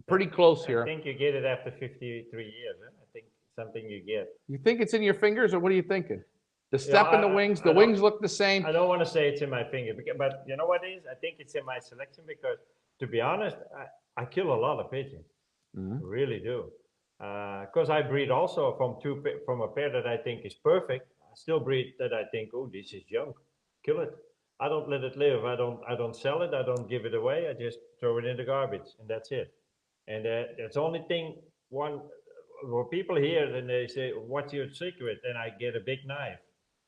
Pretty close here. I think you get it after 53 years. Huh? I think it's something you get. You think it's in your fingers, or what are you thinking? The step in the wings, the wings look the same. I don't want to say it's in my finger, but you know what it is? I think it's in my selection because, to be honest, I kill a lot of pigeons. I really do. Because I breed also from a pair that I think is perfect. I still breed that I think, oh, this is junk. Kill it. I don't let it live. I don't sell it. I don't give it away. I just throw it in the garbage, and that's it. And that's the only thing. When people hear and they say, "What's your secret?" And I get a big knife,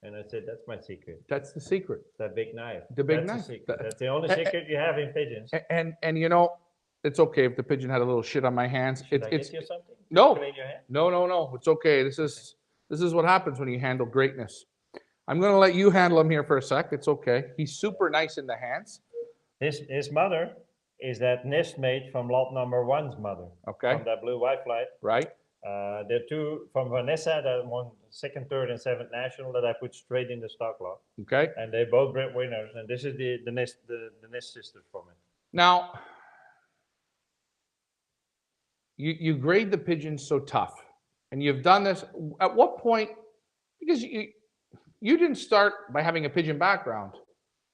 and I said, "That's my secret." That's the secret. That big knife. The big That's knife. That's the only secret you have in pigeons. And you know, it's okay if the pigeon had a little shit on my hands. Should I get you something? No, Clean your hand? no. It's okay. This is what happens when you handle greatness. I'm going to let you handle him here for a sec. It's okay. He's super nice in the hands. His mother is that nest mate from lot number 1's mother. Okay. From that blue white flight. Right. There are 2 from Vanessa that won 2nd, 3rd, and 7th national that I put straight in the stock lot. Okay. And they both bred winners. And this is the nest sisters from it. Now, you grade the pigeons so tough, and you've done this. At what point? Because you didn't start by having a pigeon background.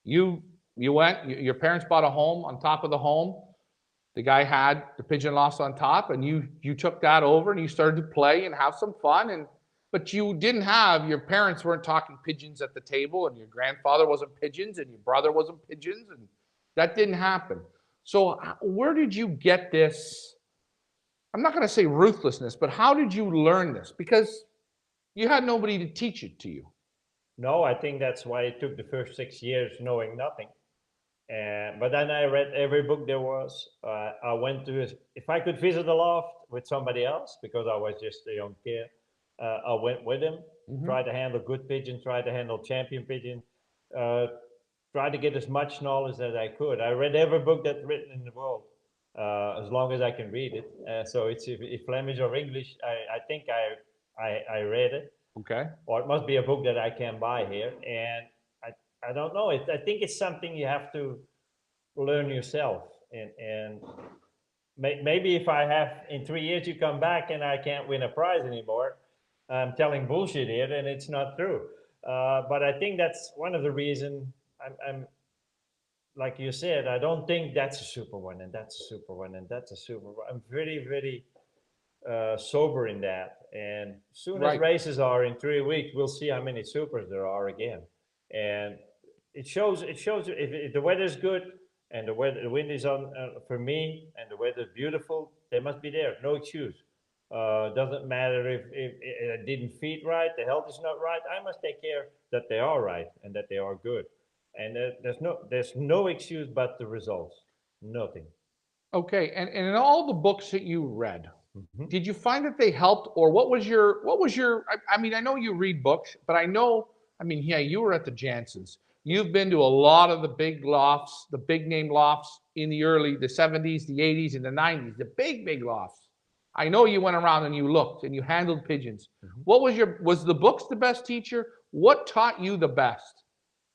You went. Your parents bought a home. On top of the home, the guy had the pigeon loft on top, and you took that over and you started to play and have some fun. But you didn't have, your parents weren't talking pigeons at the table, and your grandfather wasn't pigeons, and your brother wasn't pigeons, and that didn't happen. So where did you get this? I'm not going to say ruthlessness, but how did you learn this? Because you had nobody to teach it to you. No, I think that's why it took the first 6 years knowing nothing. But then I read every book there was. I went to, if I could visit a loft with somebody else, because I was just a young kid, I went with him, tried to handle good pigeon, tried to handle champion pigeon, tried to get as much knowledge as I could. I read every book that's written in the world, as long as I can read it. So it's if Flemish or English, I think I read it. Okay. Or it must be a book that I can buy here. And I don't know. I think it's something you have to learn yourself. And maybe if I have in 3 years you come back and I can't win a prize anymore, I'm telling bullshit here and it's not true. But I think that's one of the reasons I'm like you said, I don't think that's a super one and that's a super one and that's a super one. I'm very, very sober in that. And soon as Right. races are in 3 weeks, we'll see how many supers there are again. And it shows if the weather's good and the wind is on for me and the weather's beautiful, they must be there. No excuse. Doesn't matter if it didn't feed right, the health is not right. I must take care that they are right and that they are good. And there's no excuse but the results. Nothing. Okay, and in all the books that you read, Mhm. did you find that they helped, or what was your? I mean, I know you read books, but I know, I mean, yeah, you were at the Jansons. You've been to a lot of the big lofts, the big name lofts in the 70s, the 80s, and the 90s, the big lofts. I know you went around and you looked and you handled pigeons. Mhm. Was the books the best teacher? What taught you the best?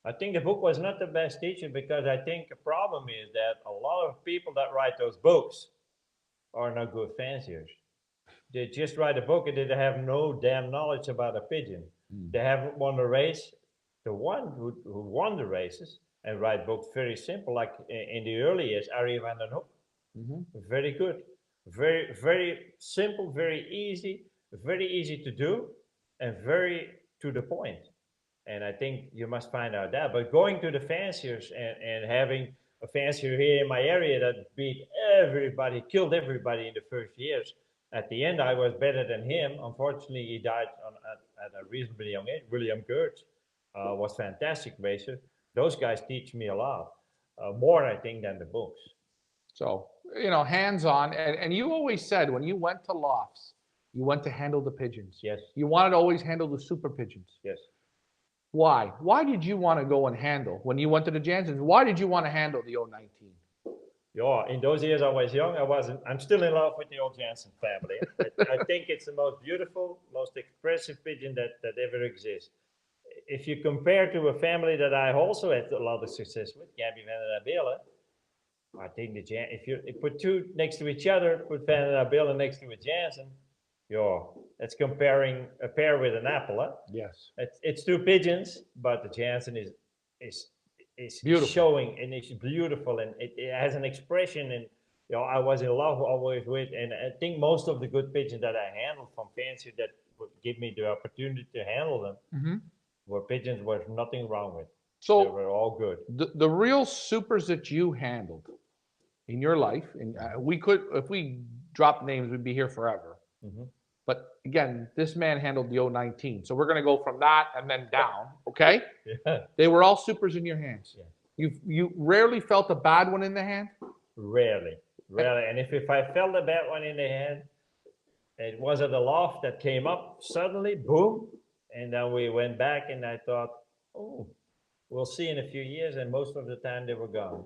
I think the book was not the best teacher because I think the problem is that a lot of people that write those books are not good fanciers. They just write a book and they have no damn knowledge about a pigeon. Mm. They haven't won a race. The one who won the races and write books very simple, like in the early years, Arie van den Hoek, Mhm. very good, very simple, very easy to do, and very to the point. And I think you must find out that. But going to the fanciers and having a fancier here in my area that beat everybody, killed everybody in the first years. At the end, I was better than him. Unfortunately, he died at a reasonably young age. William Gertz was fantastic racer. Those guys teach me a lot, more I think than the books. So, hands on. And you always said when you went to lofts, you went to handle the pigeons. Yes, You wanted to always handle the super pigeons. yes. Why? Why did you want to go and handle when you went to the Jansons? Why did you want to handle the 019? Yeah, in those years I was young. I'm still in love with the old Jansen family. I think it's the most beautiful, most expressive pigeon that ever exists. If you compare to a family that I also had a lot of success with, Gabby Van der Bellen, I think if you put two next to each other, put Van der Bellen next to a Jansen, yeah, that's comparing a pear with an apple. Huh? Yes. It's two pigeons, but the Jansen is is Beautiful. showing and it's beautiful and it has an expression and I was in love always with and I think most of the good pigeons that I handled from fancy that would give me the opportunity to handle them Mm-hmm. were pigeons with nothing wrong with. They So were all good. the real supers that you handled in your life, and we could, if we drop names, we'd be here forever. Mm-hmm. But again, this man handled the 019. So we're going to go from that and then down. Okay. Yeah. They were all supers in your hands. Yeah. You rarely felt a bad one in the hand. Rarely. And if I felt a bad one in the hand, it was at the loft that came up suddenly, boom, and then we went back and I thought, oh, we'll see in a few years, and most of the time they were gone.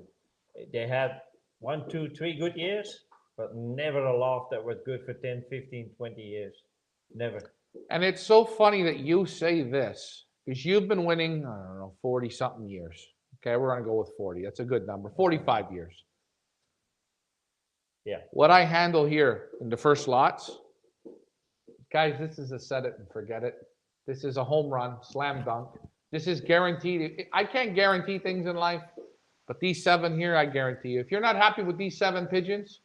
They had 1, 2, 3 good years, but never a loft that was good for 10, 15, 20 years. Never. And it's so funny that you say this because you've been winning, I don't know, 40 something years. Okay, we're going to go with 40. That's a good number. 45 years. Yeah. What I handle here in the first lots, guys, this is a set it and forget it. This is a home run, slam dunk. This is guaranteed. I can't guarantee things in life, but these 7 here, I guarantee you. If you're not happy with these 7 pigeons,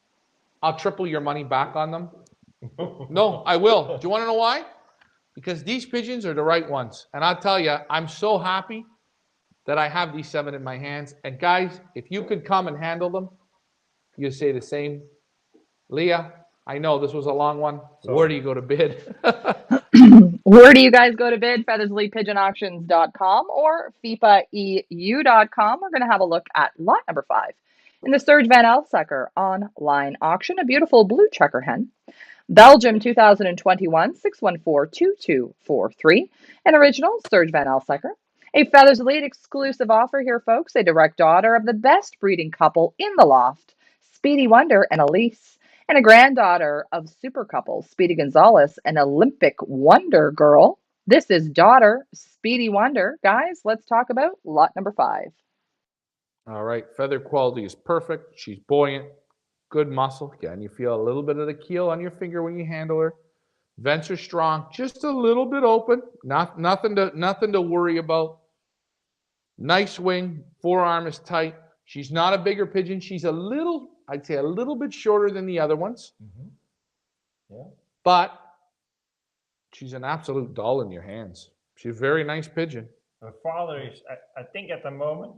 I'll triple your money back on them. No, I will. Do you want to know why? Because these pigeons are the right ones. And I'll tell you, I'm so happy that I have these 7 in my hands. And guys, if you could come and handle them, you'd say the same. Leah, I know this was a long one. So, where do you go to bid? Where do you guys go to bid? FeatherslyPigeonAuctions.com or FIPAEU.com. We're going to have a look at lot number 5 in the Serge Van Elsacker online auction. A beautiful blue checker hen. Belgium 2021 614-2243. An original Serge Van Elsacker. A Feathers Lead exclusive offer here, folks. A direct daughter of the best breeding couple in the loft, Speedy Wonder and Elise. And a granddaughter of super couple, Speedy Gonzalez and Olympic Wonder Girl. This is daughter Speedy Wonder. Guys, let's talk about lot number 5. All right, feather quality is perfect. She's buoyant. Good muscle. Yeah, and you feel a little bit of the keel on your finger when you handle her. Vents are strong, just a little bit open. Nothing to worry about. Nice wing, forearm is tight. She's not a bigger pigeon. She's I'd say a little bit shorter than the other ones. Mm-hmm. Yeah. But she's an absolute doll in your hands. She's a very nice pigeon. Her father is, I think at the moment,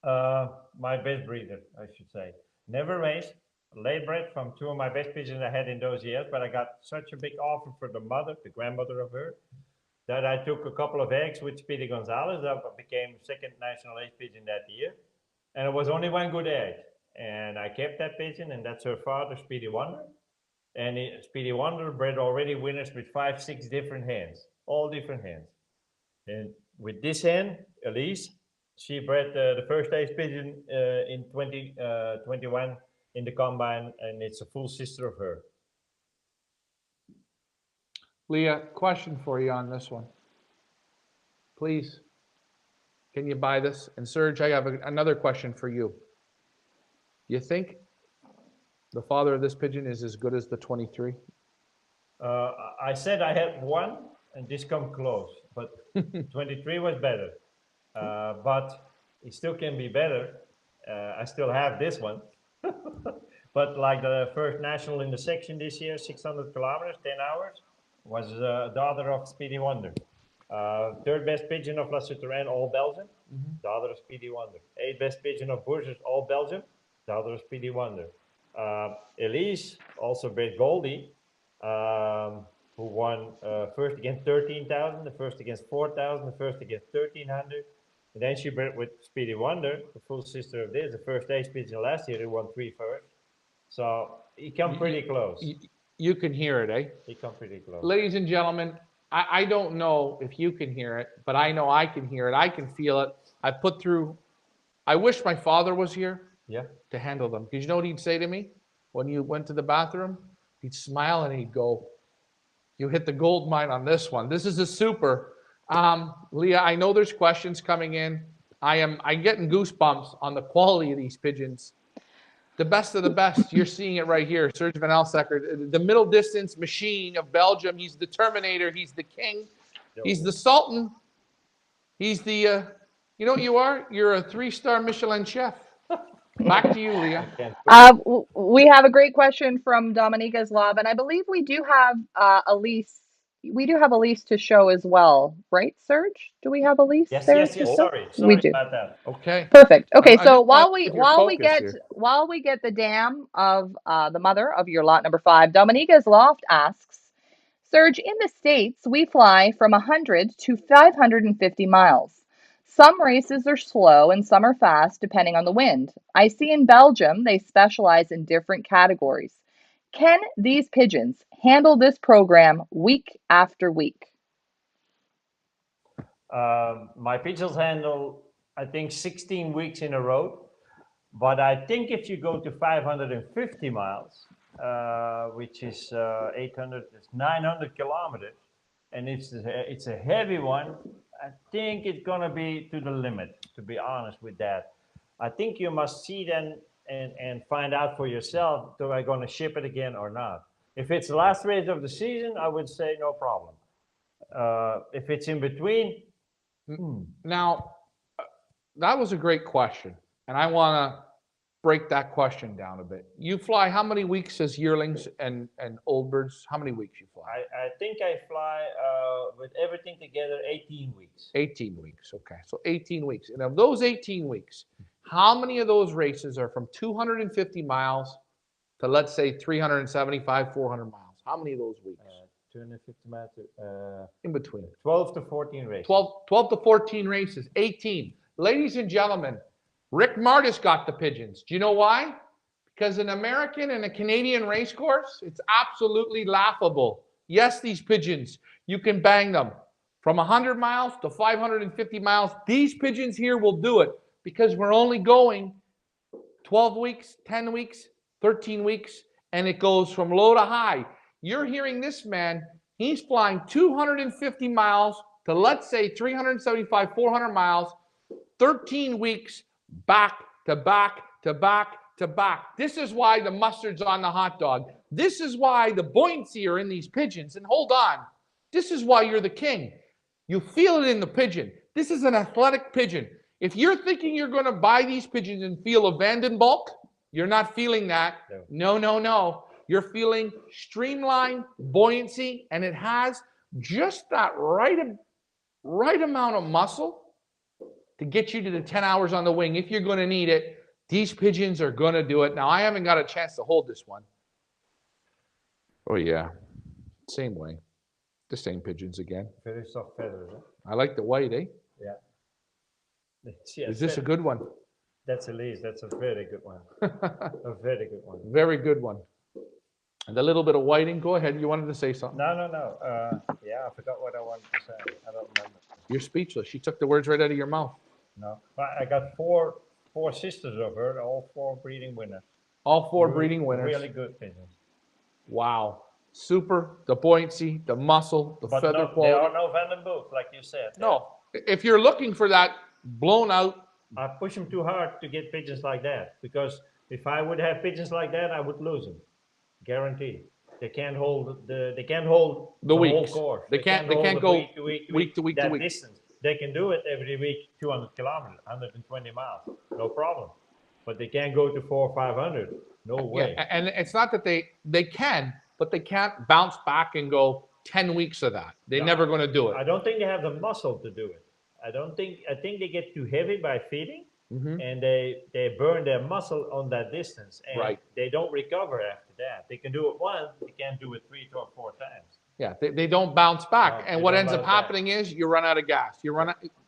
my best breeder, I should say. Never raced, late bred from two of my best pigeons I had in those years, but I got such a big offer for the mother, the grandmother of her, that I took a couple of eggs with Speedy Gonzalez. That became second national ace pigeon that year. And it was only one good egg. And I kept that pigeon, and that's her father, Speedy Wonder. And Speedy Wonder bred already winners with 5, 6 different hens, all different hens. And with this hen, Elise, she bred the first ace pigeon in 2021 in the combine, and it's a full sister of her. Leah, question for you on this one. Please, can you buy this? And Serge, I have another question for you. You think the father of this pigeon is as good as the 23? I said I had one, and this come close, but 23 was better. But it still can be better. I still have this one. But like the first national in the section this year, 600 kilometers, 10 hours, was daughter of Speedy Wonder. Third best pigeon of La Souterraine, all Belgium, daughter of Speedy Wonder. 8th best pigeon of Bourges, all Belgium, daughter of Speedy Wonder. Elise, also bred Goldie, who won first against 13,000, the first against 4,000, the first against 1,300. And then she bred with Speedy Wonder, the full sister of this, the first ace pigeon last year, who won 3 first. So he come pretty close. You can hear it, eh? He come pretty close. Ladies and gentlemen, I don't know if you can hear it, but I know I can hear it. I can feel it. I wish my father was here to handle them. Because you know what he'd say to me when you went to the bathroom? He'd smile and he'd go, "You hit the gold mine on this one. This is a super." Leah, I know there's questions coming in. I'm getting goosebumps on the quality of these pigeons. The best of the best. You're seeing it right here. Serge Van Elsacker, the middle distance machine of Belgium. He's the Terminator. He's the king. He's the Sultan. He's the, you know what you are? You're a 3-star Michelin chef. Back to you, Leah. We have a great question from Dominica Slav, and I believe we do have Elise. We do have Elise to show as well, right, Serge? Do we have Elise there? Yes. Sorry we do. about that. Okay. Perfect. Okay, I so just want to while we get the dam of the mother of your lot number 5, Dominica's Loft asks, Serge, in the States, we fly from 100 to 550 miles. Some races are slow and some are fast, depending on the wind. I see in Belgium they specialize in different categories. Can these pigeons handle this program week after week? My pigeons handle, I think, 16 weeks in a row. But I think if you go to 550 miles, which is 900 kilometers, and it's a heavy one, I think it's going to be to the limit, to be honest with that. I think you must see then and find out for yourself, do I going to ship it again or not? If it's the last race of the season, I would say no problem. If it's in between. Now, that was a great question, and I want to break that question down a bit. You fly how many weeks as yearlings and old birds? How many weeks you fly? I think I fly with everything together 18 weeks. 18 weeks, okay. So 18 weeks. And of those 18 weeks, how many of those races are from 250 miles to, let's say, 375, 400 miles? How many of those weeks? 250 miles. In between. 12 to 14 races. 12 to 14 races. 18. Ladies and gentlemen, Rick Martis got the pigeons. Do you know why? Because an American and a Canadian race course, it's absolutely laughable. Yes, these pigeons, you can bang them from 100 miles to 550 miles. These pigeons here will do it because we're only going 12 weeks, 10 weeks, 13 weeks, and it goes from low to high. You're hearing this man, he's flying 250 miles to, let's say, 375, 400 miles, 13 weeks, back to back to back to back. This is why the mustard's on the hot dog. This is why the buoyancy are in these pigeons. And hold on, this is why you're the king. You feel it in the pigeon. This is an athletic pigeon. If you're thinking you're going to buy these pigeons and feel a Vanden bulk, you're not feeling that. No, no, no. You're feeling streamline, buoyancy, and it has just that right amount of muscle to get you to the 10 hours on the wing. If you're going to need it, these pigeons are going to do it. Now, I haven't got a chance to hold this one. Oh, yeah. Same way. The same pigeons again. Very soft feathers. Huh? I like the white, eh? Yeah. Is this a good one? That's Elise. That's a very good one. A very good one. Very good one. And a little bit of whiting. Go ahead. You wanted to say something? No. Yeah, I forgot what I wanted to say. I don't remember. You're speechless. You took the words right out of your mouth. No. I got four sisters of her, all four breeding winners. All four breeding winners. Really good pigeons. Wow. Super. The buoyancy, the muscle, the feather quality. There are no Vanden bulk, like you said. No. If you're looking for that blown out. I push them too hard to get pigeons like that, because if I would have pigeons like that, I would lose them. Guaranteed. They can't hold the whole course. They can't go week to week that distance. They can do it every week, 200 kilometers, 120 miles, no problem. But they can't go to 400 or 500. No way. Yeah, and it's not that they can, but they can't bounce back and go 10 weeks of that. They're never going to do it. I don't think they have the muscle to do it. I think they get too heavy by feeding, and they burn their muscle on that distance, and they don't recover after that. They can do it once, they can't do it 3 or 4 times. Yeah, they don't bounce back. And what ends up happening is you run out of gas.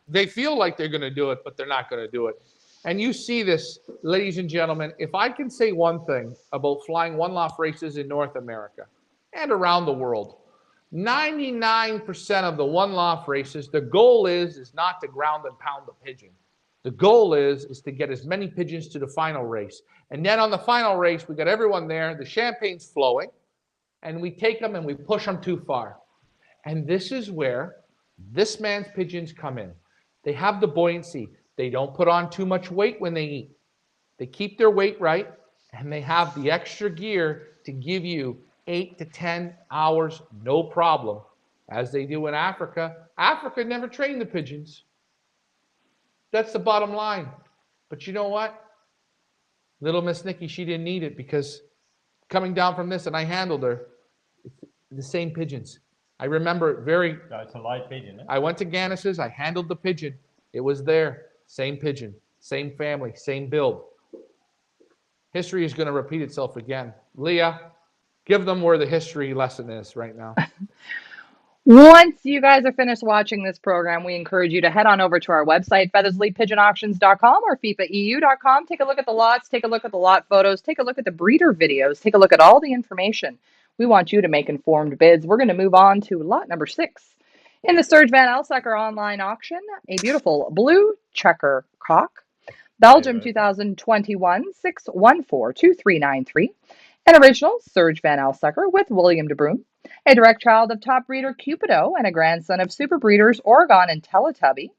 They feel like they're going to do it, but they're not going to do it. And you see this, ladies and gentlemen, if I can say one thing about flying one-loft races in North America and around the world, 99% of the one-loft races, the goal is not to ground and pound the pigeon. The goal is to get as many pigeons to the final race. And then on the final race, we got everyone there, the champagne's flowing, and we take them and we push them too far. And this is where this man's pigeons come in. They have the buoyancy. They don't put on too much weight when they eat. They keep their weight right, and they have the extra gear to give you 8 to 10 hours, no problem, as they do in Africa. Africa never trained the pigeons. That's the bottom line. But you know what? Little Miss Nikki, she didn't need it, because coming down from this, and I handled her, it's the same pigeons. I remember it very. No, it's a light pigeon. Eh? I went to Gannis's, I handled the pigeon. It was there. Same pigeon, same family, same build. History is going to repeat itself again. Leah, give them where the history lesson is right now. Once you guys are finished watching this program, we encourage you to head on over to our website, feathersleypigeonauctions.com or FIPAEU.com. Take a look at the lots, take a look at the lot photos, take a look at the breeder videos, take a look at all the information. We want you to make informed bids. We're going to move on to lot number 6. In the Serge Van Elsacker online auction, a beautiful blue checker cock, Belgium 2021 6142393, an original Serge Van Elsacker with William de Bruin, a direct child of top breeder Cupido and a grandson of super breeders Oregon and Teletubby,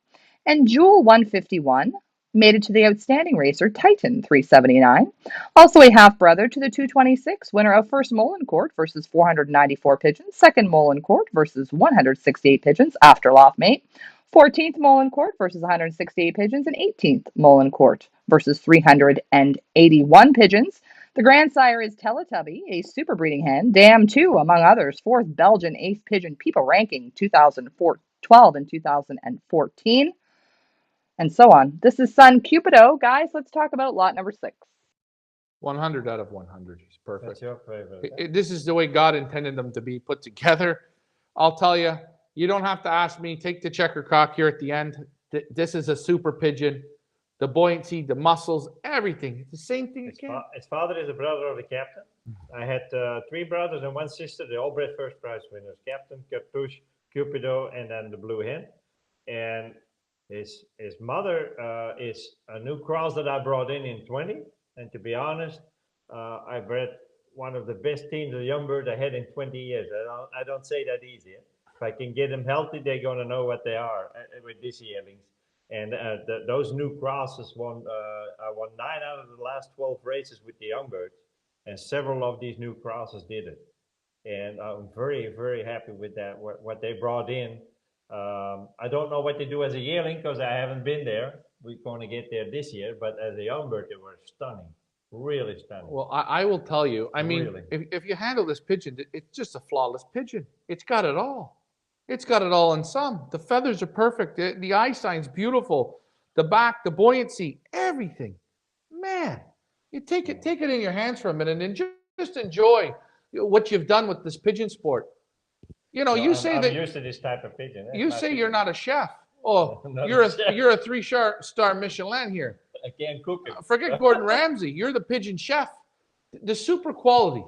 and Jewel 151, mated to the outstanding racer Titan 379, also a half-brother to the 226, winner of first Molin Court versus 494 pigeons, second Molin Court versus 168 pigeons after loft mate, 14th Molin Court versus 168 pigeons, and 18th Molin Court versus 381 pigeons. The grandsire is Teletubby, a super breeding hen, Dam 2, among others, 4th Belgian Ace Pigeon People ranking 2012 and 2014, and so on. This is son Cupido. Guys, let's talk about lot number 6. 100 out of 100 is perfect. That's your favorite. This is the way God intended them to be put together. I'll tell you, you don't have to ask me. Take the checker cock here at the end. This is a super pigeon. The buoyancy, the muscles, everything. It's the same thing again. His father is a brother of the captain. I had 3 brothers and 1 sister. They all bred first prize winners. Captain, Cartouche, Cupido, and then the blue hen. And his mother is a new cross that I brought in 20. And to be honest, I bred one of the best teams of young bird I had in 20 years. I don't say that easy. If I can get them healthy, they're going to know what they are with these yearlings. And those new crosses won. I won 9 out of the last 12 races with the young birds, and several of these new crosses did it. And I'm very, very happy with that. What they brought in. I don't know what they do as a yearling because I haven't been there. We're going to get there this year, but as a young bird, they were stunning, really stunning. Well, I will tell you. I mean, Really. if you handle this pigeon, it's just a flawless pigeon. It's got it all. It's got it all in some. The feathers are perfect. The eye sign's beautiful. The back, the buoyancy, everything. Man, you take it in your hands for a minute and just enjoy what you've done with this pigeon sport. You know, No, you say I'm that used to this type of pigeon. you say you're not a chef. Oh, Not you're a a chef. you're a 3-star Michelin here. I can't cook it. Forget Gordon Ramsay. You're the pigeon chef. The super quality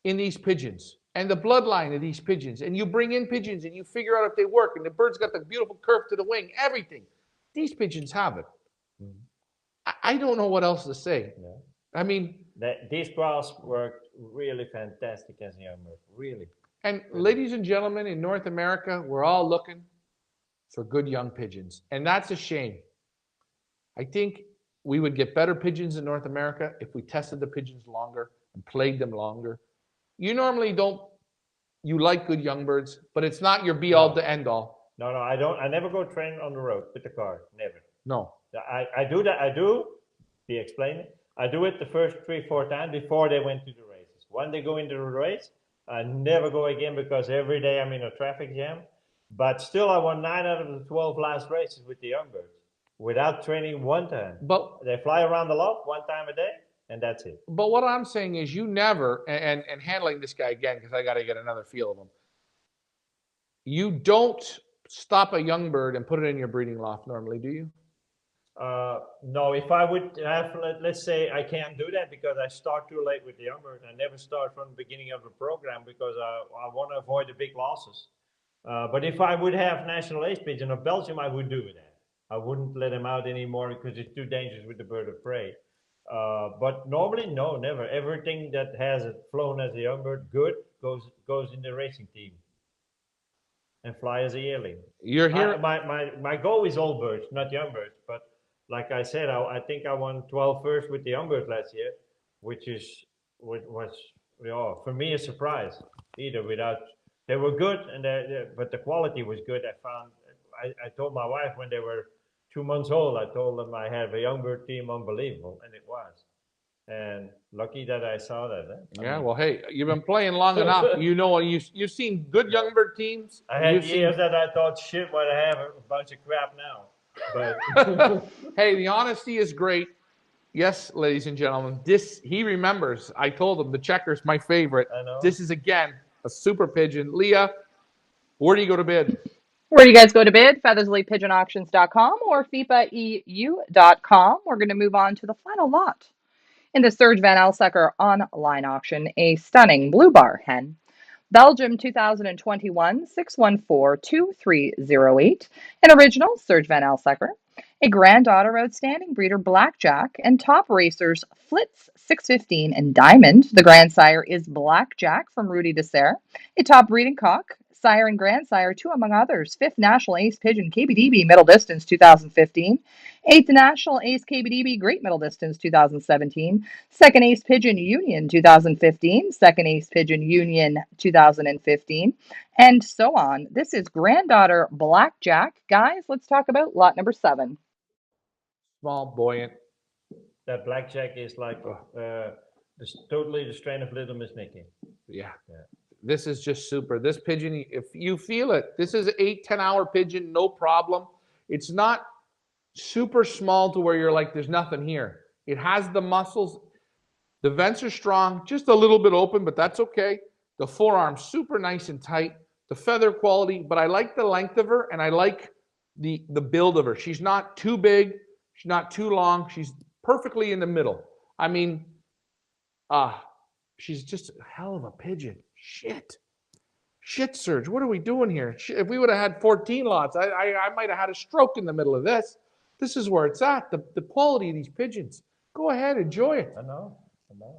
in these pigeons and the bloodline of these pigeons, and you bring in pigeons and you figure out if they work, and the bird's got the beautiful curve to the wing, everything. These pigeons have it. I don't know what else to say. No. I mean, These cross worked really fantastic as a young bird. Really. and ladies and gentlemen, in North America, we're all looking for good young pigeons, and that's a shame. I think we would get better pigeons in North America if we tested the pigeons longer and played them longer. You normally don't, you like good young birds, but it's not your be all to end all. No, I don't. I never go train on the road with the car. Never. No. I do that. I do. Be explaining. I do it the first 3-4 times before they went to the races. When they go into the race, I never go again because every day I'm in a traffic jam. But still, I won 9 out of the 12 last races with the young birds without training one time. But They fly around the loft one time a day, and that's it. but what I'm saying is you never, and handling this guy again, because I got to get another feel of him. You don't stop a young bird and put it in your breeding loft normally, do you? No, if I would have, let's say I can't do that because I start too late with the young bird. I never start from the beginning of the program because I want to avoid the big losses. But if I would have national ace pigeon of Belgium, I would do that. I wouldn't let him out anymore because it's too dangerous with the bird of prey. But normally, no, never. Everything that has flown as a young bird, good, goes in the racing team and fly as a yearling. You're here. My goal is old birds, not young birds. But like I said, I think I won 12 first with the young birds last year, which was for me a surprise. Either without they were good but the quality was good. I told my wife when they were 2 months old, I told them I have a young bird team, unbelievable, and it was. And lucky that I saw that. Yeah, well, hey, you've been playing long enough. You know, you've seen good young bird teams. I had years that I thought, shit, what I have a bunch of crap now. But hey, the honesty is great. Yes, ladies and gentlemen, he remembers. I told him the checker's my favorite. I know. This is again a super pigeon. Leah, where do you go to bid? Where do you guys go to bid? FeathersleyPigeonAuctions.com or FIPAEU.com. We're going to move on to the final lot in the Serge Van Elsacker online auction, a stunning blue bar hen. Belgium 2021 614-2308. An original Serge Van Elsacker. A granddaughter of outstanding breeder Blackjack and top racers Flitz 615 and Diamond. The grandsire is Blackjack from Rudy Dessert. A top breeding cock. Sire and grandsire, two among others. 5th National Ace Pigeon KBDB Middle Distance 2015. 8th National Ace KBDB Great Middle Distance 2017. 2nd Ace Pigeon Union 2015. 2nd Ace Pigeon Union 2015. And so on. This is granddaughter Blackjack. Guys, let's talk about lot number 7. Small, buoyant. that Blackjack is like totally the strain of Little Miss Nikki. Yeah. This is just super. This pigeon, if you feel it, this is an 8-10 hour pigeon, no problem. It's not super small to where you're like, there's nothing here. It has the muscles. The vents are strong, just a little bit open, but that's okay. The forearm's super nice and tight. The feather quality, but I like the length of her, and I like the build of her. She's not too big. She's not too long. She's perfectly in the middle. I mean, she's just a hell of a pigeon. Shit, Serge, what are we doing here? If we would have had 14 lots, I might have had a stroke in the middle of this. This is where it's at, the quality of these pigeons. Go ahead, enjoy it. I know.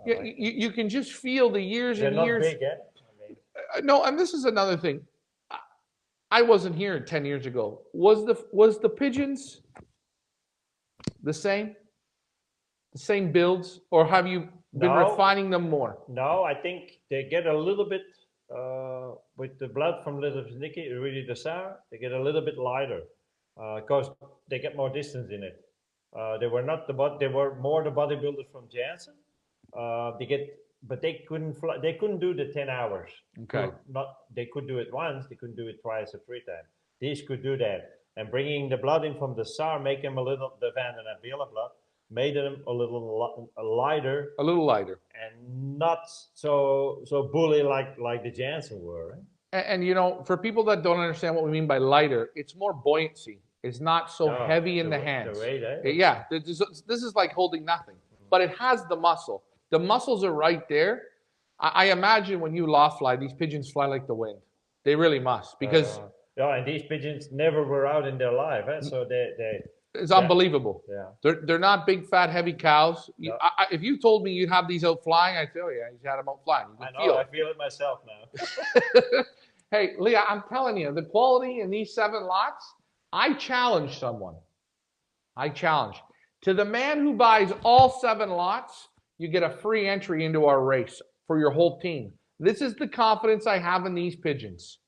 Yeah, you can just feel the years They're and not years. big, eh? No, and this is another thing. I wasn't here 10 years ago. Was the pigeons the same? The same builds, or have you been No, refining them more? no, I think they get a little bit with the blood from little Nicky, really the sour, they get a little bit lighter because they get more distance in it. They were not they were more the bodybuilders from Janssen. They get, but they couldn't fly, they couldn't do the 10 hours. Okay. Not they could do it once, they couldn't do it twice or three times. These could do that, and bringing the blood in from the SAR make them a little the Van and Avila blood made them a little lighter A little lighter. and not so bully like the Janssen were. Right? And you know, for people that don't understand what we mean by lighter, it's more buoyancy. It's not so No, heavy in the the hands. weight, eh? Yeah, this is like holding nothing, but it has the muscle. The muscles are right there. I imagine when you loft fly, these pigeons fly like the wind. They really must, because yeah, and these pigeons never were out in their life, eh? So they it's unbelievable. yeah. They're not big, fat, heavy cows. No. If you told me you'd have these out flying, I'd say, oh yeah, you had them out flying. You I can know, feel I it. feel it myself now. Hey, Leah, I'm telling you, the quality in these 7 lots, I challenge someone. I challenge. To the man who buys all 7 lots, you get a free entry into our race for your whole team. This is the confidence I have in these pigeons.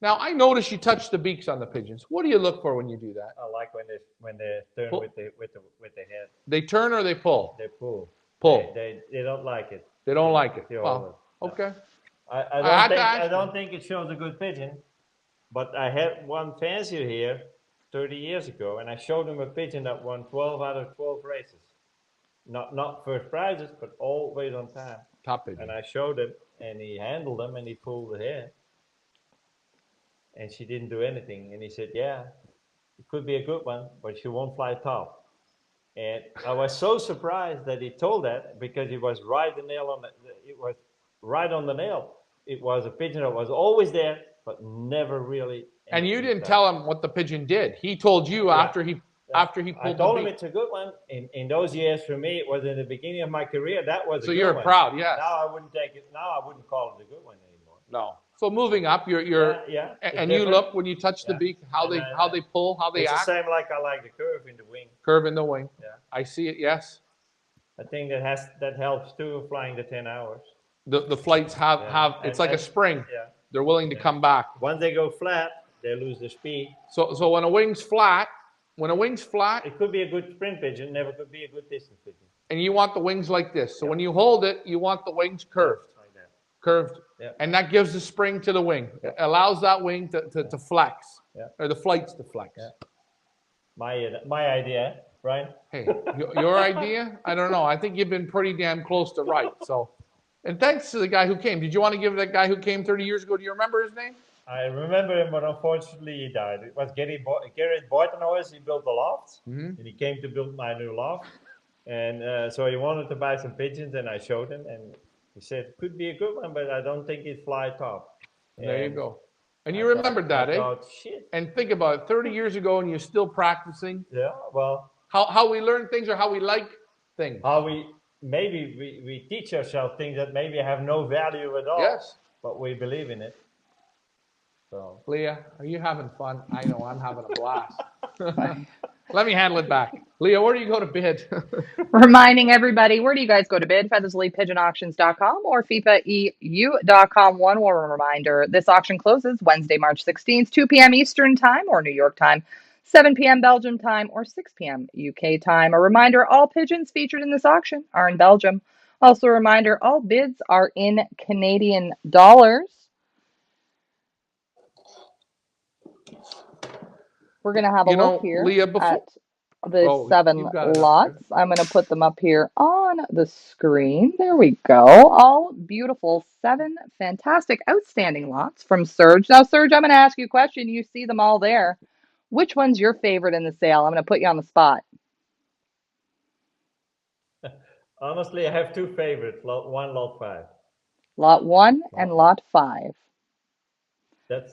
Now, I notice you touch the beaks on the pigeons. What do you look for when you do that? I like when they turn Pull. with the head. They turn or they pull? They pull. Pull. They don't like it. They don't like it. They Well, always- okay. I don't think it shows a good pigeon, but I had one fancier here 30 years ago, and I showed him a pigeon that won 12 out of 12 races. Not first prizes, but always on time. Top pigeon. And I showed him, and he handled them, and he pulled the hair. And she didn't do anything. And he said, yeah, it could be a good one, but she won't fly top. And I was so surprised that he told that, because it was right the nail on it was right on the nail. It was a pigeon that was always there, but never really. And you didn't tell him what the pigeon did. He told you after he pulled I told the him beak. it's a good one. In those years, for me, it was in the beginning of my career. That was a So good you're one. proud, yes. Now I wouldn't take it. Now I wouldn't call it a good one anymore. No. So moving up, you're Yeah, it's and you different. look when you touch the Yeah. beak, how And they pull, how they It's act. the same like I like the curve in the wing. Curve in the wing. Yeah. I see it. Yes. I think that helps too, flying the 10 hours. The flights have it's like a spring. Yeah. They're willing to come back. Once they go flat, they lose the speed. So when a wing's flat, It could be a good sprint pigeon, never could be a good distance pigeon. and you want the wings like this. So when you hold it, you want the wings curved. Like that. Curved. Yeah. And that gives the spring to the wing. It allows that wing to flex. Yeah. Or the flights to flex. Yeah. My idea, Brian. Hey, your idea? I don't know. I think you've been pretty damn close to right. So, and thanks to the guy who came. Did you want to give that guy who came 30 years ago? Do you remember his name? I remember him, but unfortunately he died. It was Gerrit Buitenhuis. He built the loft, and he came to build my new loft. And so he wanted to buy some pigeons, and I showed him, and he said, it could be a good one, but I don't think it'd fly top. There you go. And you I remembered that, I eh? thought, shit. And think about it, 30 years ago and you're still practicing. Yeah, well, How we learn things or how we like things. how we teach ourselves things that maybe have no value at all. Yes. But we believe in it. So Leah, are you having fun? I know, I'm having a blast. Let me handle it back. Leah, where do you go to bid? Reminding everybody, where do you guys go to bid? FeatherslyPigeonAuctions.com or FIFAEU.com. One more reminder, this auction closes Wednesday, March 16th, 2 p.m. Eastern Time or New York time, 7 p.m. Belgium time or 6 p.m. UK time. A reminder, all pigeons featured in this auction are in Belgium. Also a reminder, all bids are in Canadian dollars. We're going to have a look here Leah, before, at the 7 lots. I'm going to put them up here on the screen. There we go. All beautiful 7 fantastic, outstanding lots from Serge. Now, Serge, I'm going to ask you a question. You see them all there. Which one's your favorite in the sale? I'm going to put you on the spot. honestly, I have 2 favorites, lot 1, lot 5. Lot 1 and lot 5. That's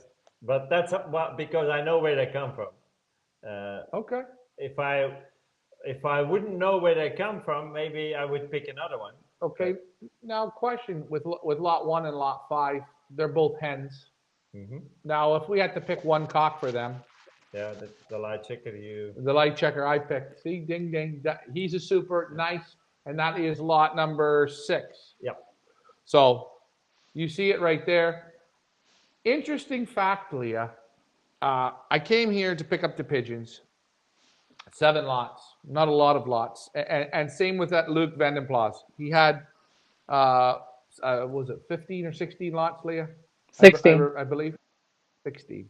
because I know where they come from. Okay. If I wouldn't know where they come from, maybe I would pick another one. Okay. Now, question with lot 1 and lot 5, they're both hens. Mm-hmm. Now, if we had to pick one cock for them, Yeah, the light checker you. the light checker I picked. See, ding, ding. He's a super nice, and that is lot number 6. Yep. So you see it right there. Interesting fact, Leah. I came here to pick up the pigeons. 7 lots, not a lot of lots. And same with that Luke Vandenplas. He had, was it 15 or 16 lots, Leah? 16. I believe 16.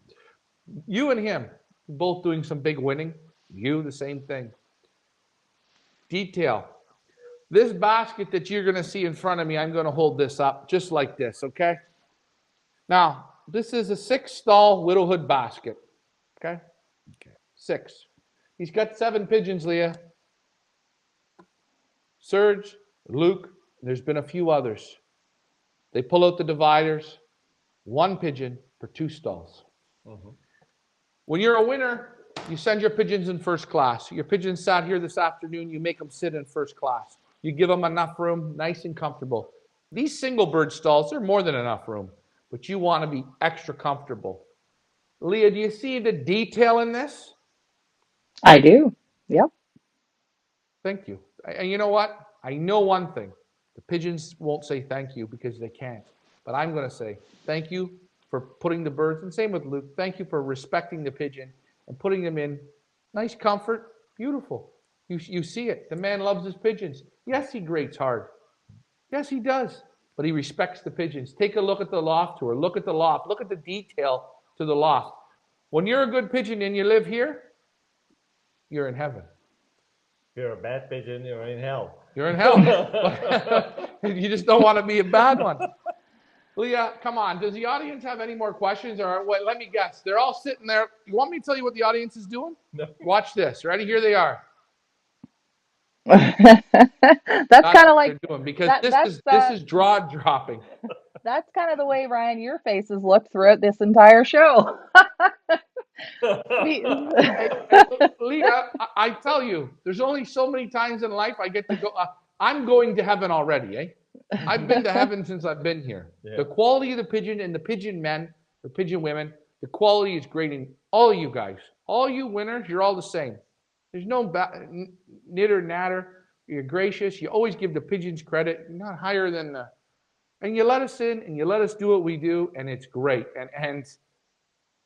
You and him both doing some big winning. You, the same thing. Detail. This basket that you're going to see in front of me, I'm going to hold this up just like this, okay? Now, this is a 6-stall widowhood basket, okay? 6. He's got 7 pigeons, Leah. Serge, Luke, there's been a few others. They pull out the dividers, 1 pigeon for 2 stalls. Mm-hmm. When you're a winner, you send your pigeons in first class. Your pigeons sat here this afternoon, you make them sit in first class. You give them enough room, nice and comfortable. These single bird stalls, they're more than enough room, but you want to be extra comfortable. Leah, do you see the detail in this? I do. Yep. Thank you. And you know what? I know one thing. The pigeons won't say thank you because they can't. But I'm going to say thank you for putting the birds, and same with Luke, thank you for respecting the pigeon and putting them in nice comfort. Beautiful. You see it. The man loves his pigeons. Yes, he grates hard. Yes, he does. But he respects the pigeons. Take a look at the loft tour. Look at the loft. Look at the detail to the loft. When you're a good pigeon and you live here, you're in heaven. If you're a bad pigeon, you're in hell. You're in hell. You just don't want to be a bad one. Leah, come on. Does the audience have any more questions? Or wait, let me guess. They're all sitting there. You want me to tell you what the audience is doing? No. Watch this. Ready? Here they are. That's kind of like they're doing because that. this is draw dropping. That's kind of the way, Ryan, your faces look throughout this entire show. Hey, Leah, I tell you, there's only so many times in life I get to go. I'm going to heaven already, eh? I've been to heaven since I've been here. Yeah. The quality of the pigeon and the pigeon men, the pigeon women, the quality is great in all of you guys. All you winners, you're all the same. There's no knitter natter. You're gracious. You always give the pigeons credit. You're not higher than the. And you let us in and you let us do what we do, and it's great. And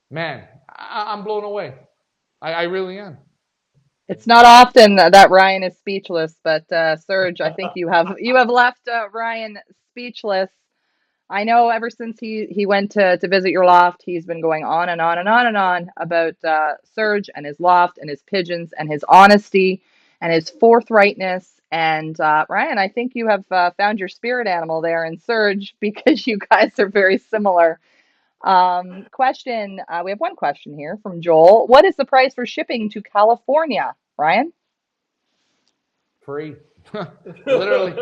man, I'm blown away. I really am. It's not often that Ryan is speechless, but Serge, I think you have left Ryan speechless. I know ever since he went to visit your loft, he's been going on and on and on and on about Serge and his loft and his pigeons and his honesty and his forthrightness. And Ryan, I think you have found your spirit animal there in Serge because you guys are very similar. Question. We have one question here from Joel. What is the price for shipping to California, Ryan? Free. Literally.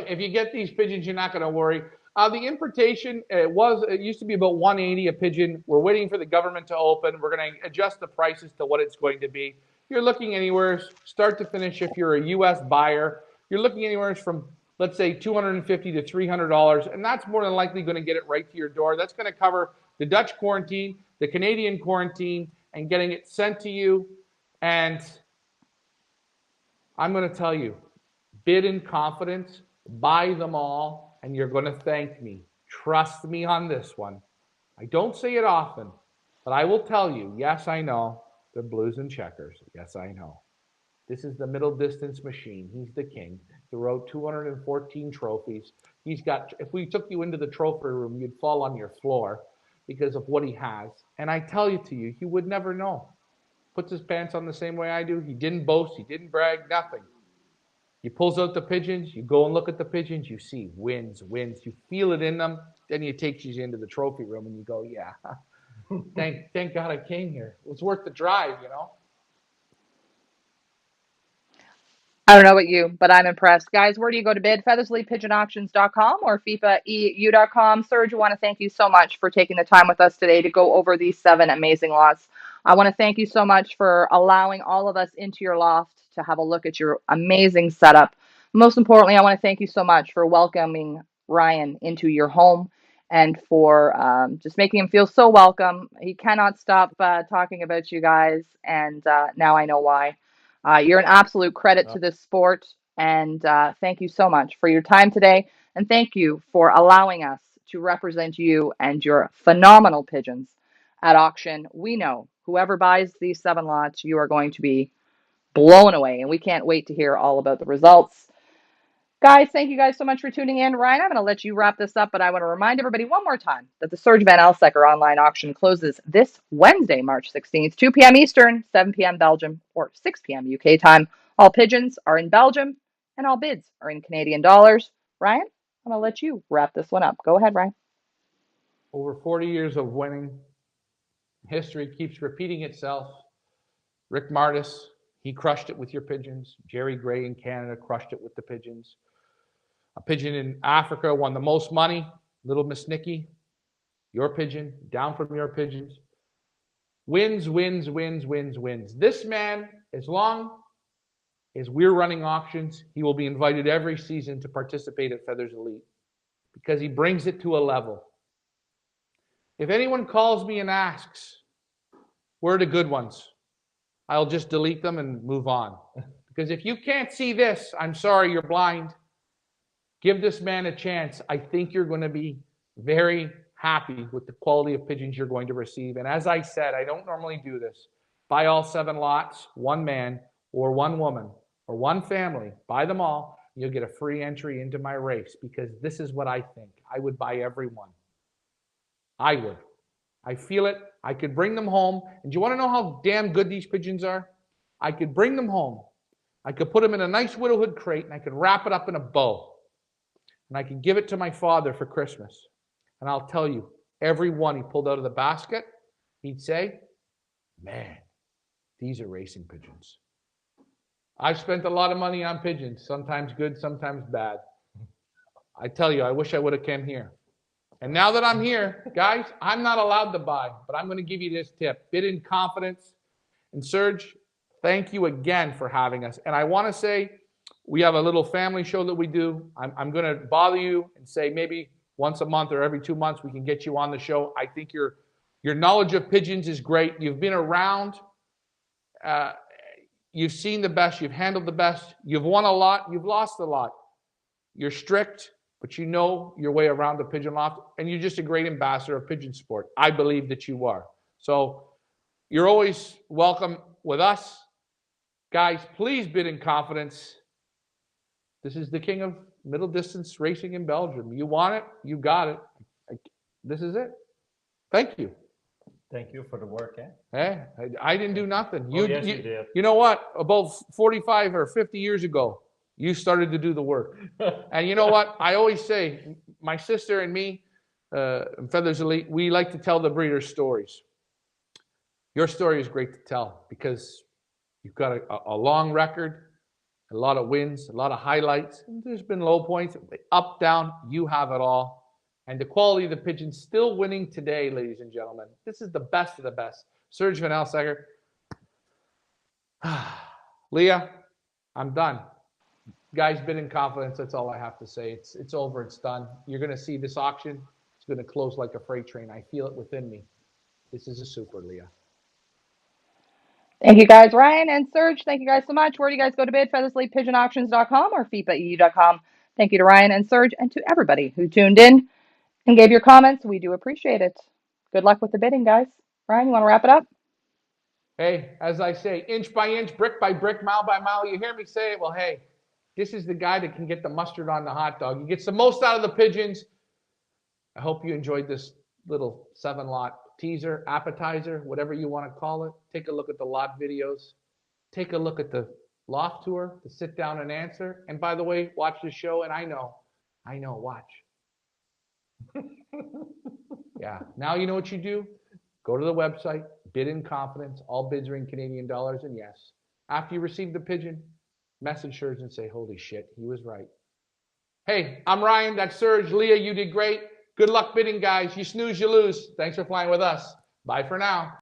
If you get these pigeons, you're not going to worry. The importation, it used to be about 180 a pigeon. We're waiting for the government to open. We're going to adjust the prices to what it's going to be. You're looking anywhere, start to finish, if you're a U.S. buyer, you're looking anywhere from, let's say, $250 to $300, and that's more than likely going to get it right to your door. That's going to cover the Dutch quarantine, the Canadian quarantine, and getting it sent to you. And I'm going to tell you, bid in confidence, buy them all, and you're going to thank me. Trust me on this one. I don't say it often, but I will tell you, yes, I know, they're blues and checkers. Yes, I know. This is the middle distance machine. He's the king. He wrote 214 trophies. He's got, if we took you into the trophy room, you'd fall on your floor because of what he has. And I tell you to you, you would never know. Puts his pants on the same way I do. He didn't boast. He didn't brag. Nothing. He pulls out the pigeons. You go and look at the pigeons. You see wins. You feel it in them. Then he takes you into the trophy room and you go, yeah, thank God I came here. It was worth the drive, you know. I don't know about you, but I'm impressed. Guys, where do you go to bid? FeatherslyPigeonAuctions.com or FIFAEU.com. Serge, I want to thank you so much for taking the time with us today to go over these 7 amazing lots. I want to thank you so much for allowing all of us into your loft to have a look at your amazing setup. Most importantly, I want to thank you so much for welcoming Ryan into your home and for just making him feel so welcome. He cannot stop talking about you guys, and now I know why. You're an absolute credit to this sport, and thank you so much for your time today, and thank you for allowing us to represent you and your phenomenal pigeons at auction. We know whoever buys these 7 lots, you are going to be blown away, and we can't wait to hear all about the results. Guys, thank you guys so much for tuning in. Ryan, I'm going to let you wrap this up, but I want to remind everybody one more time that the Serge Van Elsacker online auction closes this Wednesday, March 16th, 2 p.m. Eastern, 7 p.m. Belgium, or 6 p.m. UK time. All pigeons are in Belgium, and all bids are in Canadian dollars. Ryan, I'm going to let you wrap this one up. Go ahead, Ryan. Over 40 years of winning, history keeps repeating itself. Rick Martis, he crushed it with your pigeons. Jerry Gray in Canada crushed it with the pigeons. A pigeon in Africa won the most money. Little Miss Nikki, your pigeon, down from your pigeons. Wins, wins, wins, wins, wins. This man, as long as we're running auctions, he will be invited every season to participate at Feathers Elite because he brings it to a level. If anyone calls me and asks, where are the good ones? I'll just delete them and move on. Because if you can't see this, I'm sorry, you're blind. Give this man a chance. I think you're going to be very happy with the quality of pigeons you're going to receive. And as I said, I don't normally do this. Buy all 7 lots, one man or one woman or one family. Buy them all. You'll get a free entry into my race because this is what I think. I would buy every one. I would. I feel it. I could bring them home. And do you want to know how damn good these pigeons are? I could bring them home. I could put them in a nice widowhood crate and I could wrap it up in a bow. And I could give it to my father for Christmas. And I'll tell you, every one he pulled out of the basket, he'd say, man, these are racing pigeons. I've spent a lot of money on pigeons, sometimes good, sometimes bad. I tell you, I wish I would have come here. And now that I'm here, guys, I'm not allowed to buy, but I'm going to give you this tip. Bid in confidence. And Serge, thank you again for having us. And I want to say, we have a little family show that we do. I'm going to bother you and say maybe once a month or every 2 months we can get you on the show. I think your knowledge of pigeons is great. You've been around. You've seen the best. You've handled the best. You've won a lot. You've lost a lot. You're strict, but you know your way around the pigeon loft. And you're just a great ambassador of pigeon sport. I believe that you are. So you're always welcome with us. Guys, please bid in confidence. This is the king of middle distance racing in Belgium. You want it, you got it. This is it. Thank you. Thank you for the work, eh? Hey, I didn't do nothing. You did. You know what? About 45 or 50 years ago, you started to do the work. And you know what? I always say, my sister and me, Feathers Elite, we like to tell the breeders' stories. Your story is great to tell because you've got a long record. A lot of wins, a lot of highlights. There's been low points, up, down, you have it all. And the quality of the pigeons still winning today, ladies and gentlemen. This is the best of the best. Serge Van Elsacker. Leah, I'm done. Guys, bid in confidence. That's all I have to say. It's over. It's done. You're going to see this auction. It's going to close like a freight train. I feel it within me. This is a super, Leah. Thank you guys, Ryan and Serge. Thank you guys so much. Where do you guys go to bid? FeathersLeapPigeonAuctions.com or FIPAEU.com. Thank you to Ryan and Serge and to everybody who tuned in and gave your comments. We do appreciate it. Good luck with the bidding, guys. Ryan, you want to wrap it up? Hey, as I say, inch by inch, brick by brick, mile by mile. You hear me say it? Well, hey, this is the guy that can get the mustard on the hot dog. He gets the most out of the pigeons. I hope you enjoyed this little 7-lot teaser, appetizer, whatever you want to call it. Take a look at the lot videos. Take a look at the loft tour, the sit down and answer. And by the way, watch the show. And I know, watch. Yeah. Now you know what you do? Go to the website, bid in confidence. All bids are in Canadian dollars. And yes, after you receive the pigeon, message Serge and say, holy shit, he was right. Hey, I'm Ryan. That's Serge. Leah, you did great. Good luck bidding, guys. You snooze, you lose. Thanks for flying with us. Bye for now.